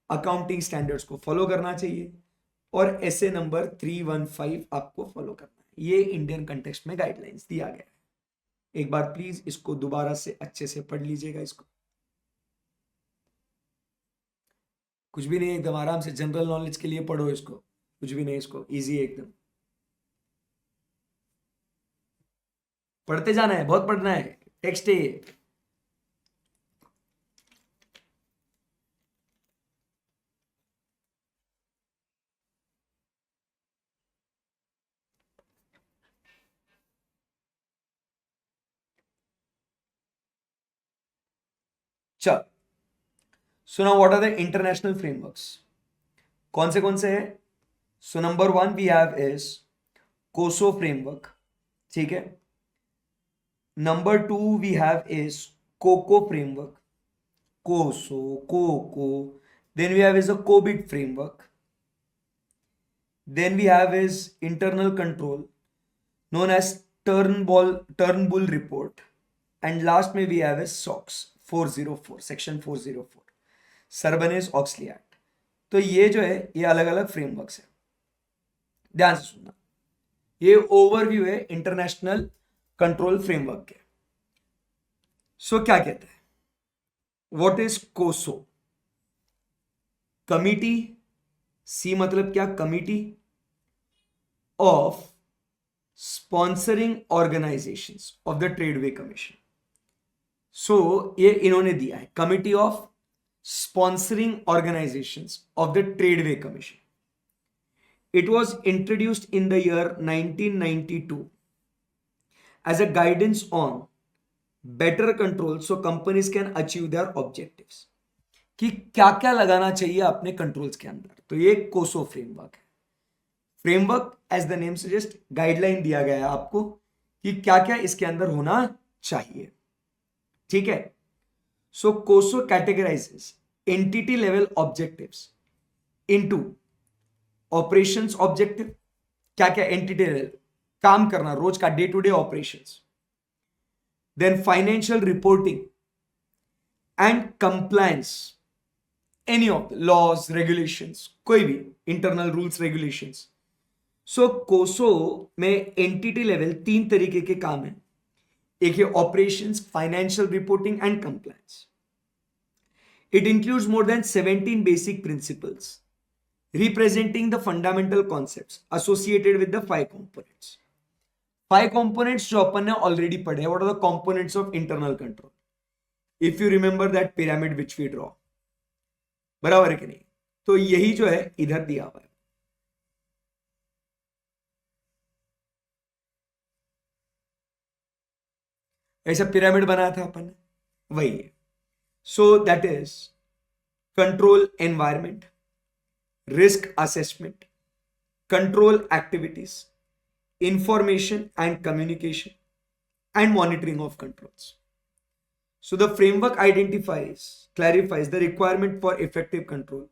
अकाउंटिंग स्टैंडर्ड्स को फॉलो करना चाहिए, और एसए नंबर 315 आपको फॉलो करना है। ये इंडियन कंटेक्स्ट में गाइडलाइंस दिया गया है। एक बार प्लीज इसको दोबारा से अच्छे से पढ़ लीजिएगा, इसको कुछ भी नहीं, एकदम आराम से जनरल नॉलेज के लिए पढ़ो इसको, कुछ भी नहीं, इसको इजी है एकदम। पढ़ते जाना है, बहुत पढ़ना है, टेक्स्ट है ये। चल, so now what are the international frameworks? कौन से हैं? So number one we have is COSO framework, ठीक है। Number two we have is COCO framework, COSO, COCO. Then we have is a COBIT framework. Then we have is internal control known as Turnbull report, and last में we have is SOX 404, section 404, Sarbanes-Oxley Act। तो ये जो है ये अलग अलग frameworks है, ध्यान से सुनना। ये ओवरव्यू है इंटरनेशनल कंट्रोल फ्रेमवर्क के। सो क्या कहते हैं? What is COSO? Committee, C मतलब क्या? Committee of sponsoring organizations of the Treadway commission. So ये इन्होंने दिया है, committee of sponsoring organizations of the Treadway commission. It was introduced in the year 1992 as a guidance on better control so companies can achieve their objectives, कि क्या क्या लगाना चाहिए अपने कंट्रोल्स के अंदर। तो ये कोसो फ्रेमवर्क है। Framework as the name suggest, guideline दिया गया है आपको कि क्या क्या इसके अंदर होना चाहिए, ठीक है। So COSO categorises entity level objectives into operations objective, क्या क्या एंटिटी लेवल काम करना, रोज का day to day operations. Then financial reporting and compliance, any of laws regulations, कोई भी इंटरनल रूल्स रेगुलेशंस। सो कोसो में एंटिटी लेवल तीन तरीके के काम है, एक है operations, financial reporting and compliance. It includes more than 17 basic principles representing the fundamental concepts associated with the 5 components। 5 components जो अपन ने ऑलरेडी पढ़े हैं। what are the components of internal control? if you remember that pyramid which we draw, बराबर है कि नहीं? तो यही जो है इधर दिया हुआ है। ऐसा पिरामिड बनाया था अपन ने, वही है। So that is control environment, risk assessment, control activities, information and communication, and monitoring of controls. So the framework clarifies the requirement for effective control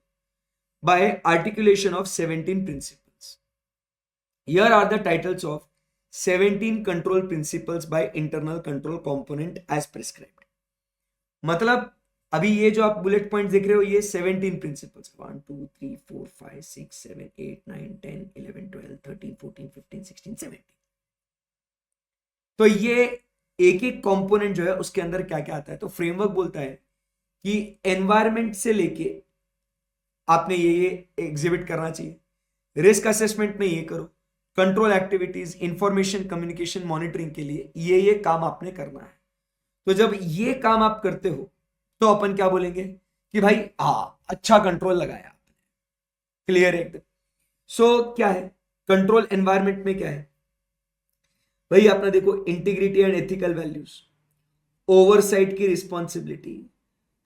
by articulation of 17 principles. Here are the titles of 17 control principles by internal control component as prescribed। मतलब अभी ये जो आप bullet point देख रहे हो ये 17 principles, 1 2 3 4 5 6 7 8 9 10 11 12 13 14 15 16 17। तो ये एक एक कंपोनेंट जो है उसके अंदर क्या क्या आता है। तो फ्रेमवर्क बोलता है कि एनवायरनमेंट से लेके आपने ये एग्जिबिट करना चाहिए, रिस्क असेसमेंट में ये करो, control activities, information communication monitoring के लिए ये काम आपने करना है। तो जब ये काम आप करते हो तो अपन क्या बोलेंगे कि भाई अच्छा कंट्रोल लगाया आपने, क्लियर एकदम। सो क्या है कंट्रोल एनवायरनमेंट में? क्या है भाई अपना देखो, integrity and ethical values, oversight की responsibility,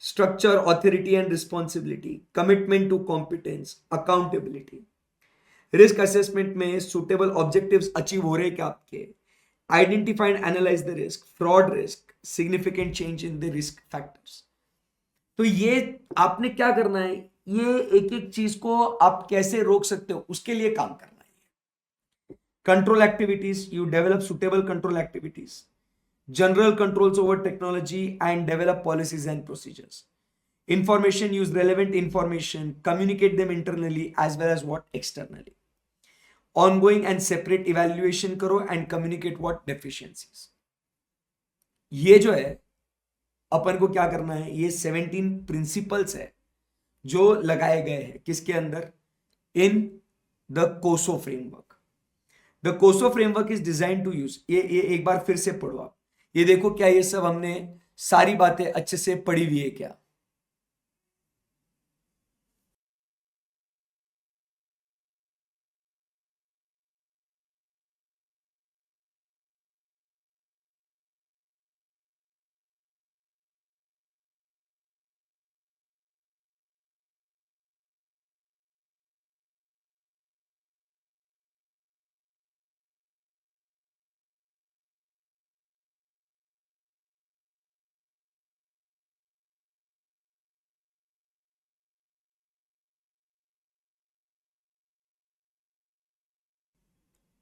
structure, authority and responsibility, commitment to competence, accountability. Risk assessment में सुटेबल ऑब्जेक्टिव्स अचीव हो रहे क्या आपके, identify and analyse the risk, fraud risk, significant change in the risk factors. तो ये आपने क्या करना है, ये एक एक चीज को आप कैसे रोक सकते हो उसके लिए काम करना है। Control activities, you develop suitable control activities, general controls over technology and develop policies and procedures, information, use relevant information, communicate them internally as well as what externally, ongoing and separate evaluation करो and communicate what deficiencies. ये जो है अपन को क्या करना है, ये 17 principles है जो लगाए गए हैं किसके अंदर, in the COSO framework. The COSO framework is design to use, ये एक बार फिर से पढ़ो आप, ये देखो क्या ये सब हमने सारी बातें अच्छे से पढ़ी हुई है क्या?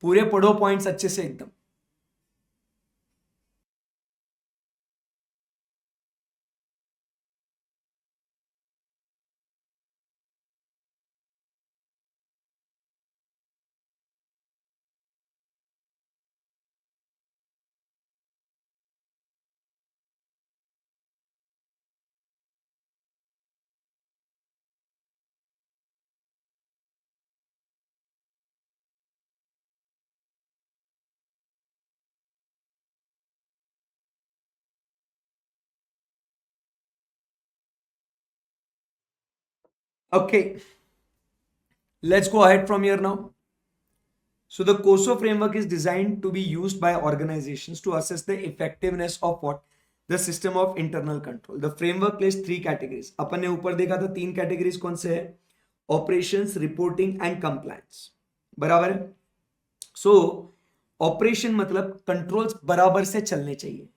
पूरे पढ़ो पॉइंट्स अच्छे से एकदम। Okay, let's go ahead from here now. So the COSO framework is designed to be used by organizations to assess the effectiveness of what? The system of internal control. The framework lists three categories. अपन ने ऊपर देखा था तीन categories कौन से है? Operations, reporting and compliance. बराबर है? सो ऑपरेशन मतलब कंट्रोल्स बराबर से चलने चाहिए।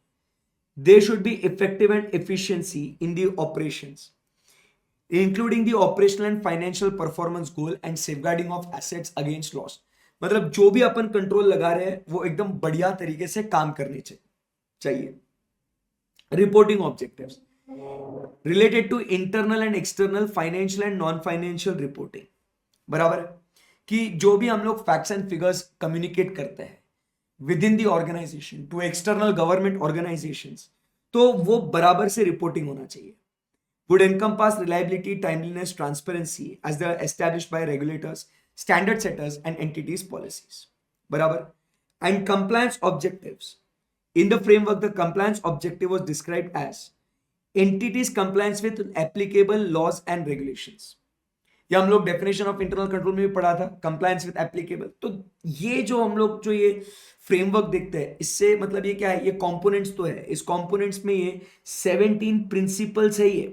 They should be effective and efficiency in the operations, including the operational and financial performance goal and safeguarding of assets against loss. मतलब जो भी अपन कंट्रोल लगा रहे हैं वो एकदम बढ़िया तरीके से काम करने चाहिए। Reporting objectives related to internal and external financial and non financial reporting. बराबर है कि जो भी हम लोग फैक्ट्स एंड फिगर्स कम्युनिकेट करते हैं with in the organisation to external government organisations, तो वो बराबर से रिपोर्टिंग होना चाहिए। Would encompass reliability, timeliness, transparency as they are established by regulators, standard setters, and entities policies. बराबर? And compliance objectives. In the framework, the compliance objective was described as entities compliance with applicable laws and regulations. ये हम लोग definition of internal control में भी पढ़ा था, compliance with applicable. तो ये जो हम लोग जो ये फ्रेमवर्क देखते हैं, इससे मतलब ये क्या है? ये कंपोनेंट्स तो है, इस कंपोनेंट्स में ये 17 प्रिंसिपल्स है ये।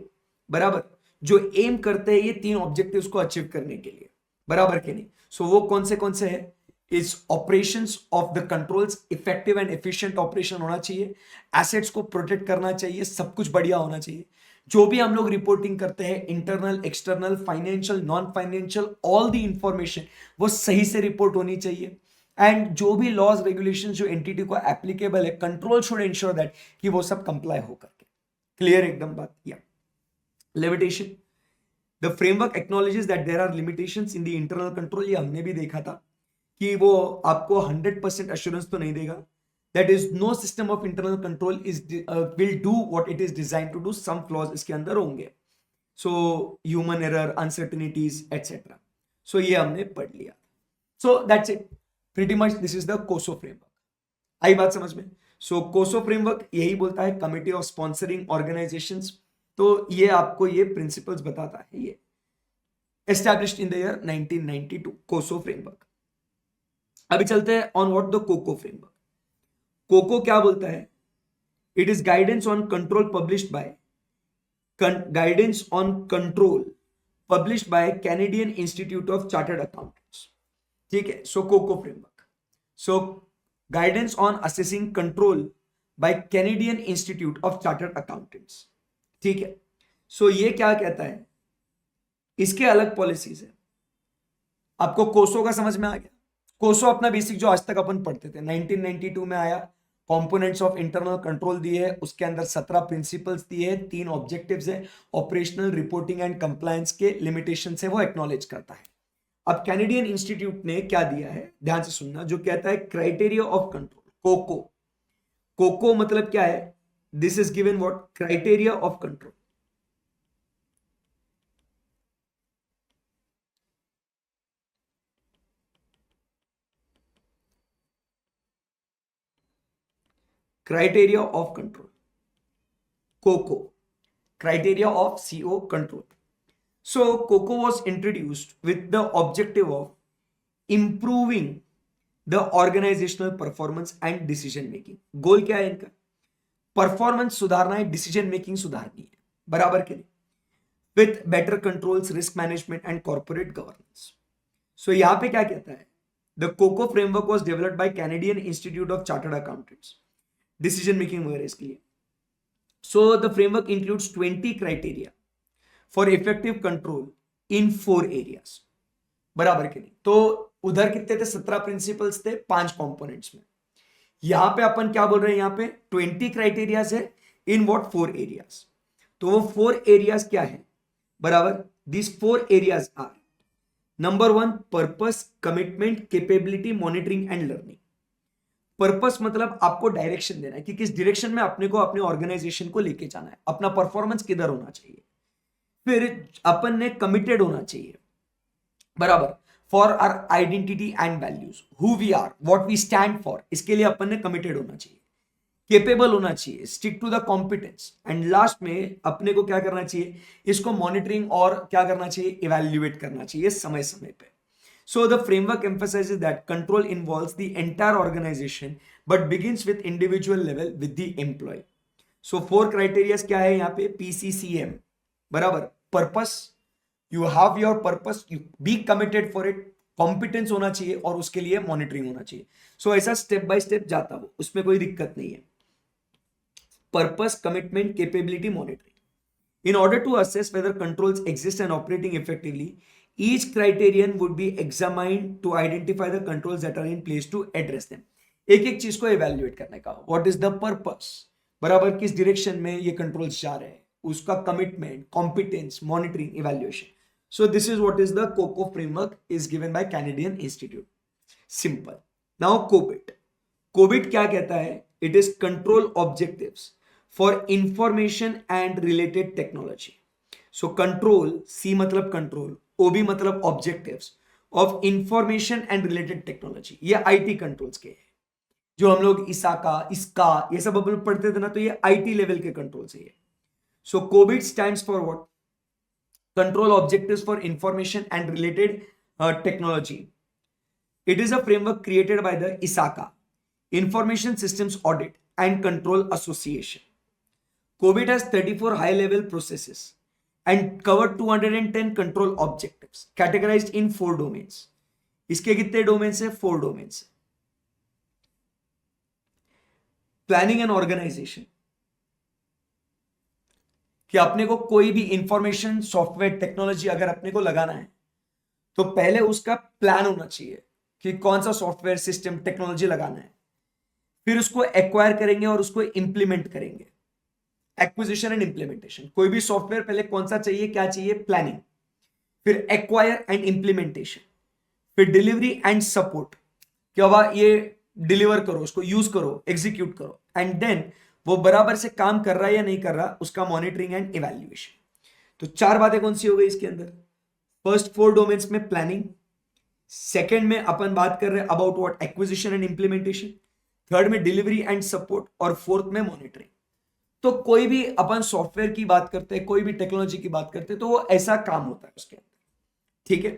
बराबर? जो एम करते हैं ये तीन ऑब्जेक्टिव्स को अचीव करने के लिए। बराबर के नहीं? सो वो कौन से है? इस operations of the controls, effective and efficient operation होना चाहिए, एसेट्स को प्रोटेक्ट करना चाहिए, सब कुछ बढ़िया होना चाहिए। जो भी हम लोग रिपोर्टिंग करते हैं, internal, external, financial, non financial, all the information वो सही से रिपोर्ट होनी चाहिए। एंड जो भी लॉज रेगुलेशन जो एंटिटी को एप्लीकेबल है, कंट्रोल शुड इंश्योर दैट कि वो सब कंप्लाई हो करके। क्लियर एकदम बात? या limitation, the framework acknowledges that there are limitations in the internal control. ये हमने भी देखा था कि वो आपको 100% अश्योरेंस तो नहीं देगा। That is, no system of internal control is will do what it is designed to do. Some flaws इसके अंदर होंगे, so human error, uncertainties, etc. So ये हमने पढ़ लिया। So that's it. Pretty much this is the COSO framework. आई बात समझ में? So COSO framework यही बोलता है कमिटी ऑफ स्पॉन्सरिंग ऑर्गेनाइजेशंस। तो ये आपको ये प्रिंसिपल्स बताता है, ये established in the year 1992 COSO framework। अभी चलते हैं on what the COCO framework। COCO क्या बोलता है? It is guidance on control published by Canadian Institute of Chartered Accountants. ठीक है? So COCO framework, so guidance on assessing control by Canadian Institute of Chartered Accountants. ठीक है? सो ये क्या कहता है? इसके अलग पॉलिसीज है। आपको कोसो का समझ में आ गया? कोसो अपना बेसिक जो आज तक अपन पढ़ते थे 1992 में आया, कंपोनेंट्स ऑफ इंटरनल कंट्रोल दिए है, उसके अंदर 17 प्रिंसिपल्स दिए हैं, 3 ऑब्जेक्टिव्स है, ऑपरेशनल, रिपोर्टिंग एंड कंप्लायंस के लिमिटेशन है वो एक्नॉलेज करता है। अब कैनेडियन इंस्टीट्यूट ने क्या दिया है, ध्यान से सुनना, जो कहता है criteria of control. CoCo, CoCo मतलब क्या है? This is given what? Criteria of control. criteria of control, COCO, criteria of CO control. So COCO was introduced with the objective of improving the organizational performance and decision making. गोल क्या है इनका? Performance सुधारना है, decision making सुधारनी है, बराबर के लिए, with better controls, risk management and corporate governance. So यहां पे क्या कहता है? The COCO framework was developed by Canadian Institute of Chartered Accountants, decision making वगैरह इसके लिए. So the framework includes 20 criteria for effective control in 4 areas, बराबर के लिए. तो उधर कितने थे? 17 प्रिंसिपल्स थे 5 कंपोनेंट्स में. यहां पे अपन क्या बोल रहे हैं? यहां पे 20 क्राइटेरियाज है इन व्हाट 4 एरियाज. तो वो 4 एरियाज क्या है? बराबर, this 4 areas are: number 1 purpose, commitment, capability, monitoring and learning. Purpose मतलब आपको डायरेक्शन देना है कि किस डायरेक्शन में अपने को अपने ऑर्गेनाइजेशन को लेके जाना है, अपना परफॉर्मेंस किधर होना चाहिए. फिर अपन ने कमिटेड होना चाहिए, बराबर, for our identity and values, who we are, what we stand for, इसके लिए अपन ने कमिटेड होना चाहिए. केपेबल होना चाहिए, stick to the competence. And last में अपने को क्या करना चाहिए? इसको मॉनिटरिंग और क्या करना चाहिए? इवैल्यूएट करना चाहिए समय समय पे. So the framework emphasises that control involves the entire organisation but begins with individual level with the employee. So 4 criteria क्या है यहाँ पे? PCCM, बराबर, purpose, you have your purpose, you be committed for it, competence होना चाहिए और उसके लिए मॉनिटरिंग होना चाहिए. सो ऐसा स्टेप बाय स्टेप जाता हो, उसमें कोई दिक्कत नहीं है. Purpose, commitment, capability, monitoring. In order to assess whether controls exist and operating effectively, each criterion would be examined to identify the controls that are in place to address them. एक एक चीज को evaluate करने का. What is the purpose? बराबर, किस direction में ये controls जा रहे हैं, उसका commitment, competence, monitoring, evaluation. So this is what is the COCO framework is given by Canadian Institute. Simple. Now COBIT. COBIT क्या कहता है? It is control objectives for information and related technology. So control, C मतलब control, OB मतलब objectives of information and related technology. ये IT controls के हैं, जो हम लोग ISACA, ISCA ये सब अपन पढ़ते थे ना, तो ये IT लेवल के controls है. So COBIT stands for what? Control objectives for information and related technology. It is a framework created by the ISACA, Information Systems Audit and Control Association. COBIT has 34 high-level processes and covered 210 control objectives categorized in 4 domains. इसके कितने domains है? 4 domains. Planning and organisation, कि अपने को कोई भी information software technology अगर अपने को लगाना है तो पहले उसका प्लान होना चाहिए कि कौन सा सॉफ्टवेयर सिस्टम टेक्नोलॉजी लगाना है. फिर उसको एक्वायर करेंगे और उसको इंप्लीमेंट करेंगे. Acquisition and implementation. कोई भी सॉफ्टवेयर पहले कौन सा चाहिए, क्या चाहिए? प्लानिंग. फिर एक्वायर एंड इंप्लीमेंटेशन. फिर डिलीवरी एंड सपोर्ट, कि अब ये डिलीवर करो, उसको यूज करो, एग्जीक्यूट करो. एंड देन वो बराबर से काम कर रहा है या नहीं कर रहा, उसका मॉनिटरिंग एंड इवैल्यूएशन. तो 4 बातें कौन सी हो गई इसके अंदर? फर्स्ट 4 डोमेन्स में प्लानिंग, सेकेंड में अपन बात कर रहे हैं about what? Acquisition and implementation. Third में डिलीवरी एंड सपोर्ट और फोर्थ में मॉनिटरिंग. तो कोई भी अपन सॉफ्टवेयर की बात करते हैं, कोई भी टेक्नोलॉजी की बात करते हैं, तो वो ऐसा काम होता है उसके अंदर. ठीक है.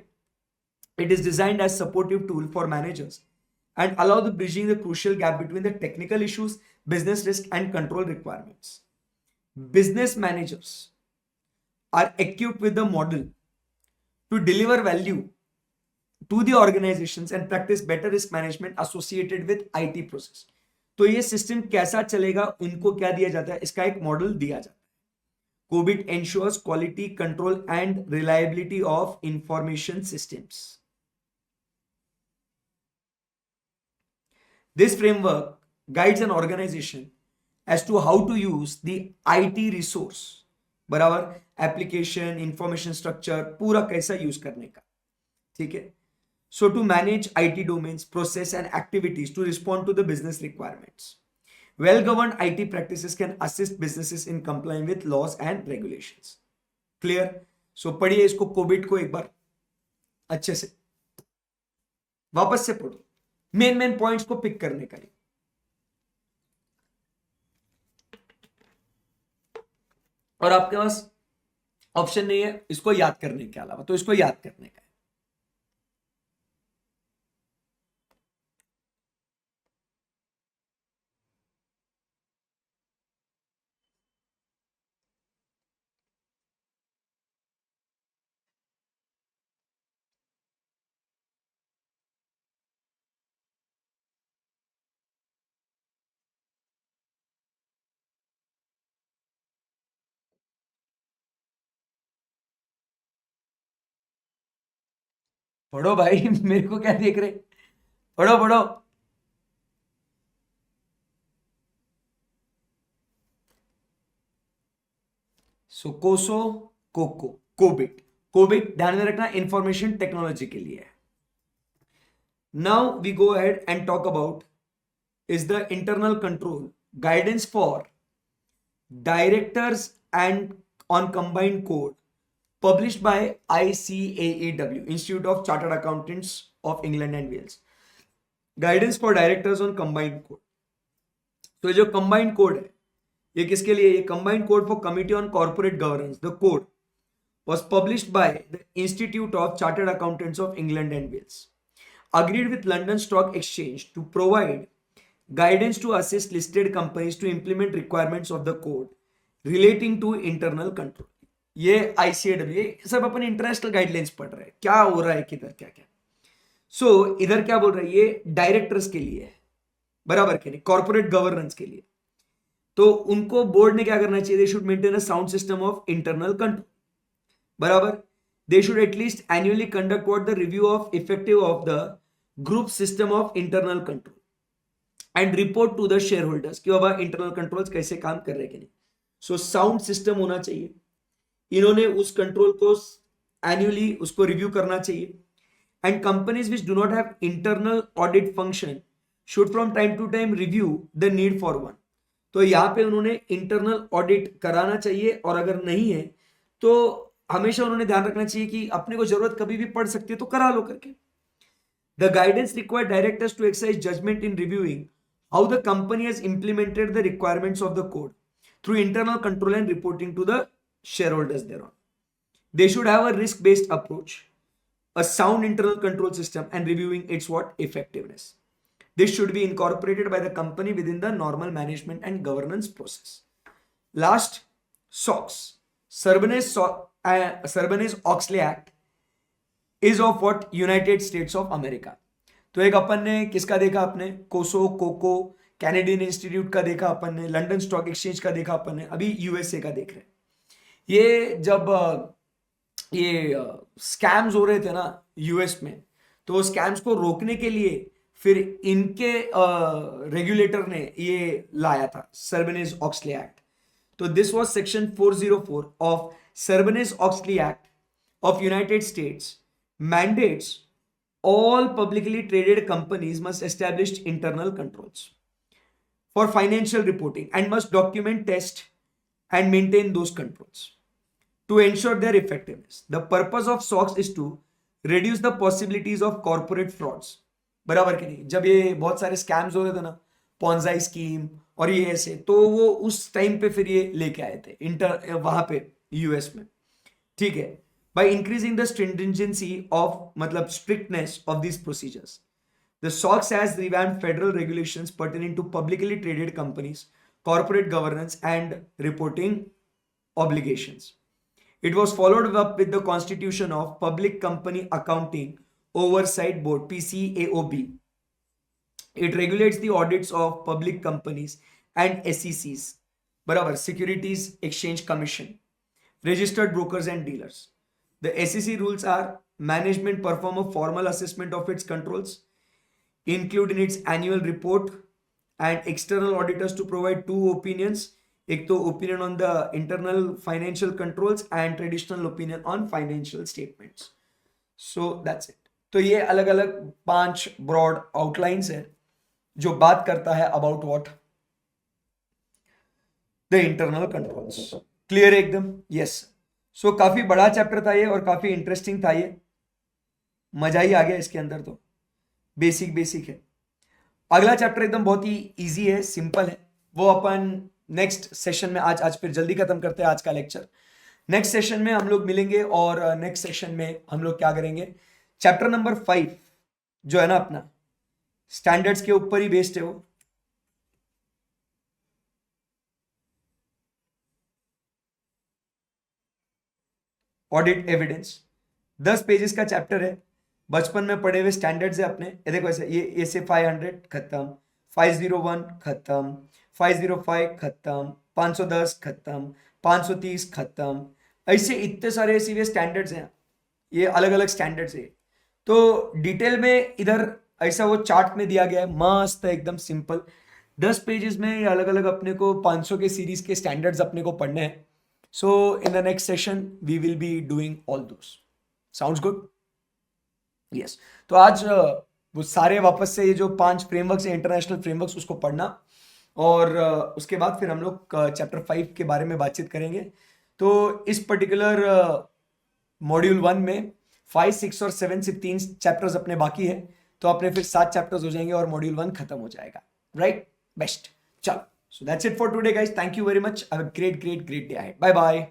It is designed as supportive tool for managers and allow the bridging the crucial gap between the technical issues, business risk and control requirements. Business managers are equipped with the model to deliver value to the organizations and practice better risk management associated with IT process. तो ये system कैसा चलेगा, उनको क्या दिया जाता है? इसका एक मॉडल दिया जाता है. COBIT ensures quality control and reliability of information systems. This framework guides an organization as to how to use the IT resource, बराबर, एप्लीकेशन, इंफॉर्मेशन स्ट्रक्चर, पूरा कैसा यूज करने का. ठीक है. So to manage IT domains, process and activities to respond to the business requirements. Well-governed IT practices can assist businesses in complying with laws and regulations. Clear? So पढ़िए इसको, Covid को एक बार अच्छे से वापस से पढ़ो, मेन पॉइंट्स को पिक करने का. और आपके पास ऑप्शन नहीं है इसको याद करने के अलावा, तो इसको याद करने का है। पढ़ो भाई मेरे को क्या देख रहे, पढ़ो पढ़ो। सो कोसो, कोको, कोबिट। कोबिट ध्यान में रखना इंफॉर्मेशन टेक्नोलॉजी के लिए है। Now we go ahead and talk about is the internal control guidance for directors and on combined code published by ICAEW, Institute of Chartered Accountants of England and Wales. Guidance for directors on combined code. तो जो combined code है ये किसके लिए, ये combined code for Committee on Corporate Governance. The code was published by the Institute of Chartered Accountants of England and Wales. Agreed with London Stock Exchange to provide guidance to assist listed companies to implement requirements of the code relating to internal control. ये आईसीएडब्ल्यू सब अपन international guidelines पढ़ रहे हैं, क्या हो रहा है किधर क्या क्या। सो इधर क्या बोल रहा है, ये डायरेक्टर्स के लिए है, बराबर के नहीं, कॉर्पोरेट गवर्नेंस के लिए। तो उनको बोर्ड ने क्या करना चाहिए, they should maintain a sound system of internal control, बराबर। They should at least annually conduct what the review of effective of the group system of internal control and report to the shareholders कि बाबा internal controls कैसे काम कर रहे हैं कि नहीं। सो साउंड सिस्टम होना चाहिए, इन्होंने उस कंट्रोल को एनुअली उसको रिव्यू करना चाहिए। And companies which do not have internal audit function should from time to time review the need for one. तो यहाँ पे उन्होंने इंटरनल ऑडिट कराना चाहिए, और अगर नहीं है तो हमेशा उन्होंने ध्यान रखना चाहिए कि अपने को जरूरत कभी भी पड़ सकती है तो करा लो करके। The guidance require directors to exercise judgement in reviewing how the company has implemented the requirements of the code through internal control and reporting to the shareholders thereon. They should have a risk-based approach, a sound internal control system, and reviewing its what effectiveness. This should be incorporated by the company within the normal management and governance process. Last, SOX, Sarbanes-Oxley Act is of what United States of America. तो एक अपन ने किसका देखा, आपने कोसो, cocoa, Canadian institute का देखा अपन ने, लंदन स्टॉक एक्सचेंज का देखा अपन ने, अभी यूएसए का देख रहे हैं। ये जब ये स्कैम्स हो रहे थे ना यूएस में, तो स्कैम्स को रोकने के लिए फिर इनके रेगुलेटर ने ये लाया था सर्बनेस-ऑक्सली एक्ट। तो this was section 404 of Sarbanes Oxley act of United States mandates all publicly traded companies must establish internal controls for financial reporting and must document, test, and maintain those controls to ensure their effectiveness. The purpose of SOX is to reduce the possibilities of corporate frauds. बराबर कि नहीं, जब ये बहुत सारे scams हो रहे थे ना, पॉन्जाई स्कीम और ये ऐसे, तो वो उस टाइम पे फिर ये लेके आए थे वहां पे यूएस में, ठीक है। By increasing the stringency of मतलब strictness of these procedures, the SOX has revamped federal regulations pertaining to publicly traded companies, corporate governance, and reporting obligations. It was followed up with the constitution of Public Company Accounting Oversight Board (PCAOB). It regulates the audits of public companies and SECs, बराबर, Securities Exchange Commission, registered brokers and dealers. The SEC rules are management perform a formal assessment of its controls, include in its annual report, and external auditors to provide two opinions. एक तो opinion on the internal financial controls and traditional opinion on financial statements. So that's it. तो ये अलग अलग 5 broad outlines है जो बात करता है about what the internal controls. Clear एकदम? Yes. सो काफी बड़ा चैप्टर था ये और काफी इंटरेस्टिंग था ये, मजा ही आ गया इसके अंदर। तो बेसिक है। अगला चैप्टर एकदम बहुत ही इजी है, सिंपल है, वो अपन नेक्स्ट सेशन में आज फिर जल्दी खत्म करते हैं आज का लेक्चर। नेक्स्ट सेशन में हम लोग मिलेंगे और नेक्स्ट सेशन में हम लोग क्या करेंगे, चैप्टर नंबर 5 जो है ना अपना स्टैंडर्ड्स के ऊपर ही बेस्ड है वो। ऑडिट एविडेंस 10 पेजेस का चैप्टर है, बचपन में पढ़े हुए स्टैंडर्ड्स है अपने। ये देखो ऐसे, ये से 500 खत्म, 501 खत्म, 505 खत्म, 510 खत्म, 530 खत्म, ऐसे इतने सारे ऐसे स्टैंडर्ड्स हैं, ये अलग अलग स्टैंडर्ड्स है। तो डिटेल में इधर ऐसा वो चार्ट में दिया गया है, मस्त है एकदम सिंपल। 10 पेजेस में अलग अलग अपने को 500 के सीरीज के स्टैंडर्ड्स अपने को पढ़ने हैं। So in the next session we will be doing all those. Sounds good? Yes. तो आज वो सारे वापस से ये जो 5 फ्रेमवर्क्स है इंटरनेशनल फ्रेमवर्क्स उसको पढ़ना, और उसके बाद फिर हम लोग चैप्टर 5 के बारे में बातचीत करेंगे। तो इस पर्टिकुलर मॉड्यूल 1 में 5, 6 और 7 से 3 चैप्टर्स अपने बाकी है, तो अपने फिर 7 चैप्टर्स हो जाएंगे और मॉड्यूल 1 खत्म हो जाएगा। राइट? बेस्ट। चलो, so that's it for today guys. Thank you very much. Have a great day ahead. Bye bye.